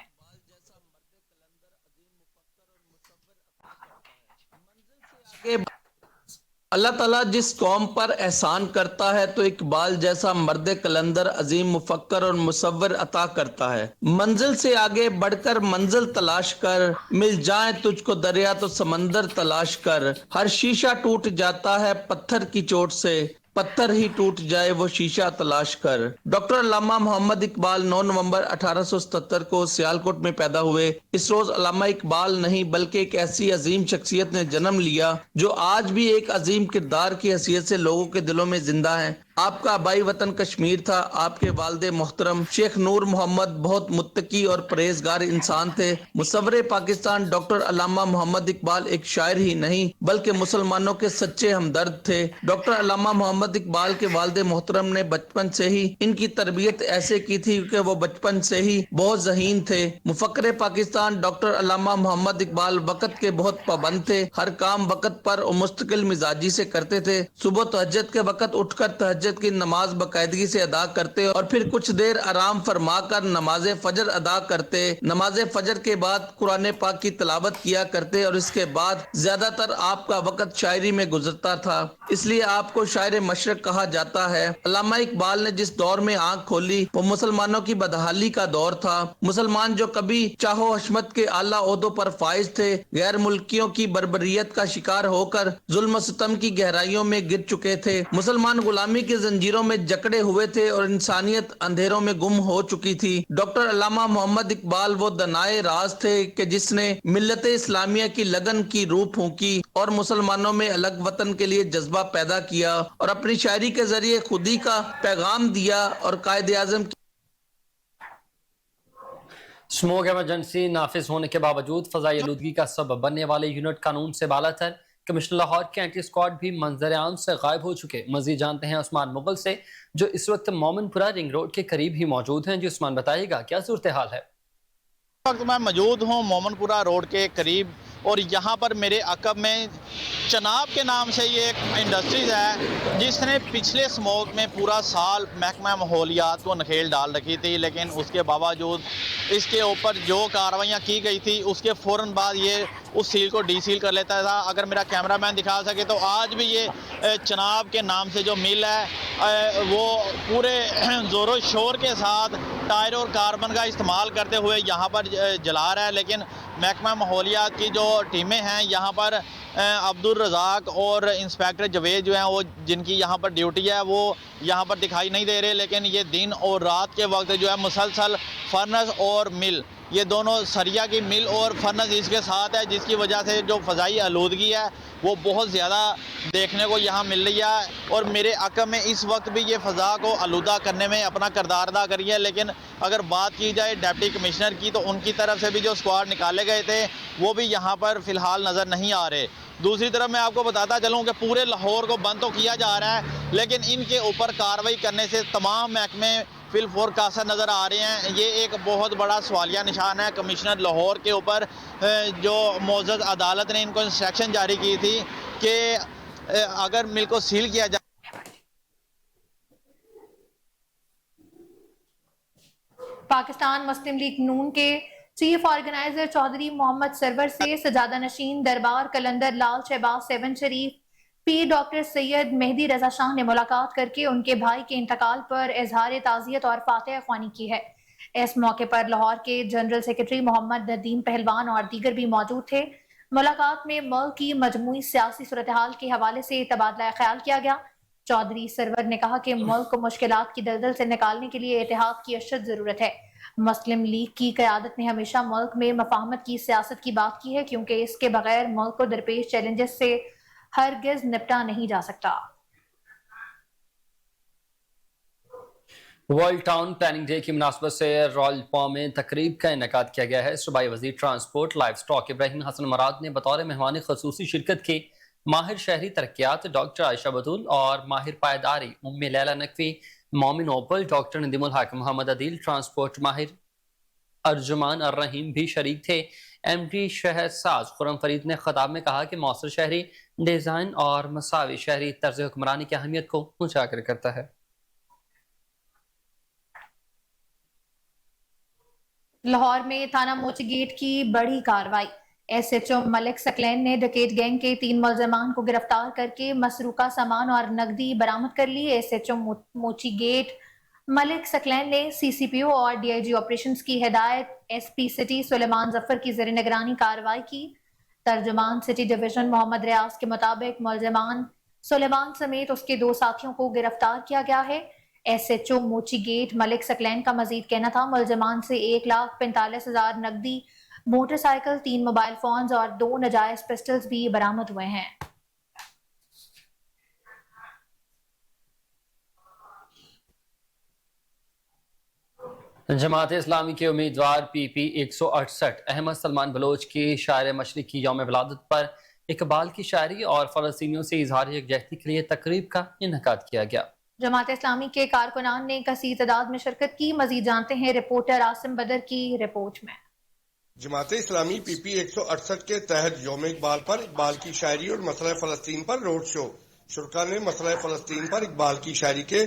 अल्लाह ताला जिस कौम पर एहसान करता है तो इकबाल जैसा मर्द कलंदर अजीम मुफक्कर और मुसव्विर अता करता है। मंजिल से आगे बढ़कर मंजिल तलाश कर, मिल जाए तुझको दरिया तो समंदर तलाश कर। हर शीशा टूट जाता है पत्थर की चोट से, पत्थर ही टूट जाए वो शीशा तलाश कर। डॉक्टर अल्लामा मोहम्मद इकबाल 9 नवंबर 1877 को सियालकोट में पैदा हुए। इस रोज अल्लामा इकबाल नहीं बल्कि एक ऐसी अजीम शख्सियत ने जन्म लिया जो आज भी एक अजीम किरदार की हैसियत से लोगों के दिलों में जिंदा है। आपका आबाई वतन कश्मीर था। आपके वालिद मोहतरम शेख नूर मोहम्मद बहुत मुत्तकी और परहेजगार इंसान थे। मुसव्विर पाकिस्तान डॉक्टर अल्लामा मोहम्मद इकबाल एक शायर ही नहीं बल्कि मुसलमानों के सच्चे हमदर्द थे। डॉक्टर अल्लामा मोहम्मद इकबाल के वालिद मोहतरम ने बचपन से ही इनकी तरबियत ऐसे की थी कि वो बचपन से ही बहुत ज़हीन थे। मुफक्किर पाकिस्तान डॉक्टर अल्लामा मोहम्मद इकबाल वक़्त के बहुत पाबंद थे। हर काम वक़्त पर और मुस्तकिल मिजाजी से करते थे। सुबह तहज्जुद के वक़्त उठकर तहज्जुद की नमाज बाकायदगी से अदा करते और फिर कुछ देर आराम फरमा कर नमाज फजर अदा करते। नमाज फजर के बाद कुरान पाक की तिलावत किया करते और इसके बाद ज्यादातर आपका वक़्त शायरी में गुजरता था, इसलिए आपको शायर मशरक कहा जाता है। अल्लामा इकबाल ने जिस दौर में आंख खोली वो मुसलमानों की बदहाली का दौर था। मुसलमान जो कभी चाहो हशमत के आला ओहदों पर फाइज थे, गैर मुल्कियों की बर्बरियत का शिकार होकर जुल्म सितम की गहराइयों में गिर चुके थे। मुसलमान गुलामी की जंजीरों में जकड़े हुए थे और इंसानियत अंधेरों में गुम हो चुकी थी। डॉक्टर अल्लामा मोहम्मद इकबाल वो दनाए राज थे कि जिसने मिल्लत इस्लामिया की लगन की रूह फूंकी और मुसलमानों में अलग वतन के लिए जज्बा पैदा किया और अपनी शायरी के जरिए खुदी का पैगाम दिया और कायदे आज़म स्मोक इमरजेंसी नाफिज होने के बावजूद फजाई आलूदगी का सबब बनने वाले यूनिट कानून से बालातर कमिश्नर लाहौर के एंटी स्क्वाड भी मंजर आम से गायब हो चुके। मजीद जानते हैं उस्मान मुगल से जो इस वक्त मोमिनपुरा रिंग रोड के करीब ही मौजूद हैं। जी उस्मान, बताइएगा क्या सूरत हाल है? वक्त मैं मौजूद हूँ मोमिनपुरा रोड के करीब और यहाँ पर मेरे अकब में चनाब के नाम से ये एक इंडस्ट्रीज़ है जिसने पिछले स्मोक में पूरा साल महकमा माहौलियात को नखेल डाल रखी थी, लेकिन उसके बावजूद इसके ऊपर जो कार्रवाइयाँ की गई थी उसके फ़ौरन बाद ये उस सील को डी सील कर लेता था। अगर मेरा कैमरामैन दिखा सके तो आज भी ये चनाब के नाम से जो मिल है वो पूरे ज़ोरों शोर के साथ टायर और कार्बन का इस्तेमाल करते हुए यहाँ पर जला रहा है, लेकिन महकमा माहौलियात की जो टीमें हैं यहाँ पर अब्दुल रज़ाक और इंस्पेक्टर जवेद जो हैं वो जिनकी यहाँ पर ड्यूटी है वो यहाँ पर दिखाई नहीं दे रहे, लेकिन ये दिन और रात के वक्त जो है मुसलसल फर्नस और मिल, ये दोनों सरिया की मिल और फर्नस इसके साथ है, जिसकी वजह से जो फ़ज़ाई आलूदगी है वो बहुत ज़्यादा देखने को यहाँ मिल रही है। और मेरे अकब में इस वक्त भी ये फ़ज़ा को आलूदा करने में अपना किरदार अदा करी है। लेकिन अगर बात की जाए डिप्टी कमिश्नर की तो उनकी तरफ से भी जो स्क्वाड निकाले गए थे वो भी यहाँ पर फ़िलहाल नज़र नहीं आ रहे। दूसरी तरफ मैं आपको बताता चलूँ कि पूरे लाहौर को बंद तो किया जा रहा है, लेकिन इनके ऊपर कार्रवाई करने से तमाम महकमे फिल फोर कासर नज़र आ रहे हैं। ये एक बहुत बड़ा सवालिया निशान है कमिश्नर लाहौर के ऊपर, जो मोअज़्ज़ज़ अदालत ने इनको इंस्ट्रक्शन जारी की थी कि अगर मिल को सील किया जाए। पाकिस्तान मुस्लिम लीग नून के चीफ ऑर्गेनाइजर चौधरी मोहम्मद सरवर से सजादा नशीन दरबार कलंदर लाल शहबाज सेवन शरीफ पी डॉक्टर सैयद मेहदी रजा शाह ने मुलाकात करके उनके भाई के इंतकाल पर इजहार ताज़ियत और फातिहा ख्वानी की है। इस मौके पर लाहौर के जनरल सेक्रेटरी मोहम्मद नदीम पहलवान और दीगर भी मौजूद थे। मुलाकात में मुल्क की मजमूई सियासी सूरत हाल के हवाले से तबादला ख्याल किया गया। चौधरी सरवर ने कहा कि मुल्क को मुश्किलात की दलदल से निकालने के लिए इत्तेहाद की अशद ज़रूरत है। मुस्लिम लीग की क़यादत ने हमेशा मुल्क में मफाहमत की सियासत की बात की है, क्योंकि इसके बगैर मुल्क को दरपेश चैलेंजेस से हरगिज़ निपटा नहीं जा सकता। वर्ल्ड टाउन प्लानिंग डे की मुनासबत से रॉयलपा में तकरीब का इनेकाद किया गया है। सूबाई वज़ीर transport livestock Ibrahim Hasan Murad ने बतौर मेहमान खसूसी शिरकत के माहिर शहरी तरक्यात डॉक्टर आयशा बतूल और माहिर पायदारी उम्मे लैला नकवी, मोमिन ओपल, डॉक्टर नदीमुल हक, मोहम्मद अदील, ट्रांसपोर्ट माहिर अर्जुमान और रहीम भी शरीक थे। एमडी शहरसाज खुरम फरीद ने खिताब में कहा कि मौसर शहरी डिज़ाइन और मसावी शहरी तर्ज हुक्मरानी की अहमियत को उजागर करता है। लाहौर में थाना मोची गेट की बड़ी कार्रवाई। SHO मलिक सकलैन ने डकैत गैंग के 3 मुलजमान को गिरफ्तार करके मसरूका सामान और नकदी बरामद कर ली। SHO मोची गेट मलिक सकलैन ने CCPO और DIG ऑपरेशंस की हिदायत SP सिटी सुलेमान जफर की ज़ेर निगरानी कार्रवाई की। तर्जुमान सिटी डिवीजन मोहम्मद रियाज के मुताबिक मुलजमान सुलेमान समेत उसके 2 साथियों को गिरफ्तार किया गया है। SHO मोची गेट मलिक सकलैन का मजीद कहना था मुलजमान से 1,45,000 नकदी, मोटरसाइकिल, 3 मोबाइल फोन्स और 2 नाजायज पिस्टल्स भी बरामद हुए हैं। जमात इस्लामी के उम्मीदवार PP 168 अहमद सलमान बलोच की शायर मशरिक की यौम विलादत पर इकबाल की शायरी और फ़लस्तीनियों से इजहार यकजहती के लिए तकरीब का इनेकाद किया गया। जमात इस्लामी के कारकुनान ने कसीर तादाद में शिरकत की। मजीद जानते हैं रिपोर्टर आसिम बदर की रिपोर्ट में। जमात इस्लामी PP 168 के तहत यौम इकबाल पर इकबाल की शायरी और मसला फ़लस्तीन पर रोड शो। शुरका ने मसला फ़लस्तीन पर इकबाल की शायरी के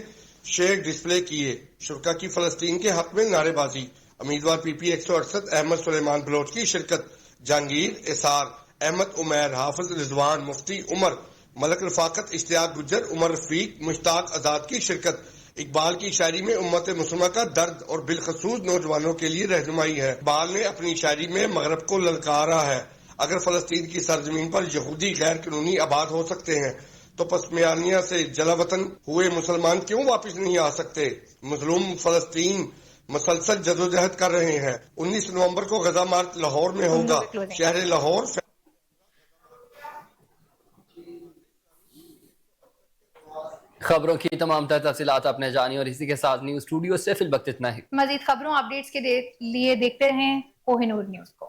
शेर डिस्प्ले किए। शुरका की फ़लस्तीन के हक में नारेबाजी। उम्मीदवार PP 168 अहमद सुलेमान बलोच की शिरकत। जहांगीर, इसार, अहमद उमैर, हाफिज रिजवान, मुफ्ती उमर, मलक रफाकत, इश्तियाक गुज्जर, उमर रफीक, मुश्ताक आजाद की शिरकत। इकबाल की शायरी में उम्मत मुस्लिमा का दर्द और बिलखसूस नौजवानों के लिए रहनुमाई है। इकबाल ने अपनी शायरी में मगरब को ललकारा है। अगर फलस्तीन की सरजमीन पर यहूदी गैर कानूनी आबाद हो सकते हैं तो पसमियानिया से जलावतन हुए मुसलमान क्यों वापस नहीं आ सकते? मजलूम फलस्तीन मसलसल जदोजहद कर रहे हैं। 19 नवंबर को गजा मार्च लाहौर में होगा। शहर लाहौर खबरों की तमाम तफसीलात आपने जानी और इसी के साथ न्यूज स्टूडियो से फिल वक्त इतना ही। मजीद खबरों अपडेट्स के लिए देखते रहें कोहिनूर न्यूज को।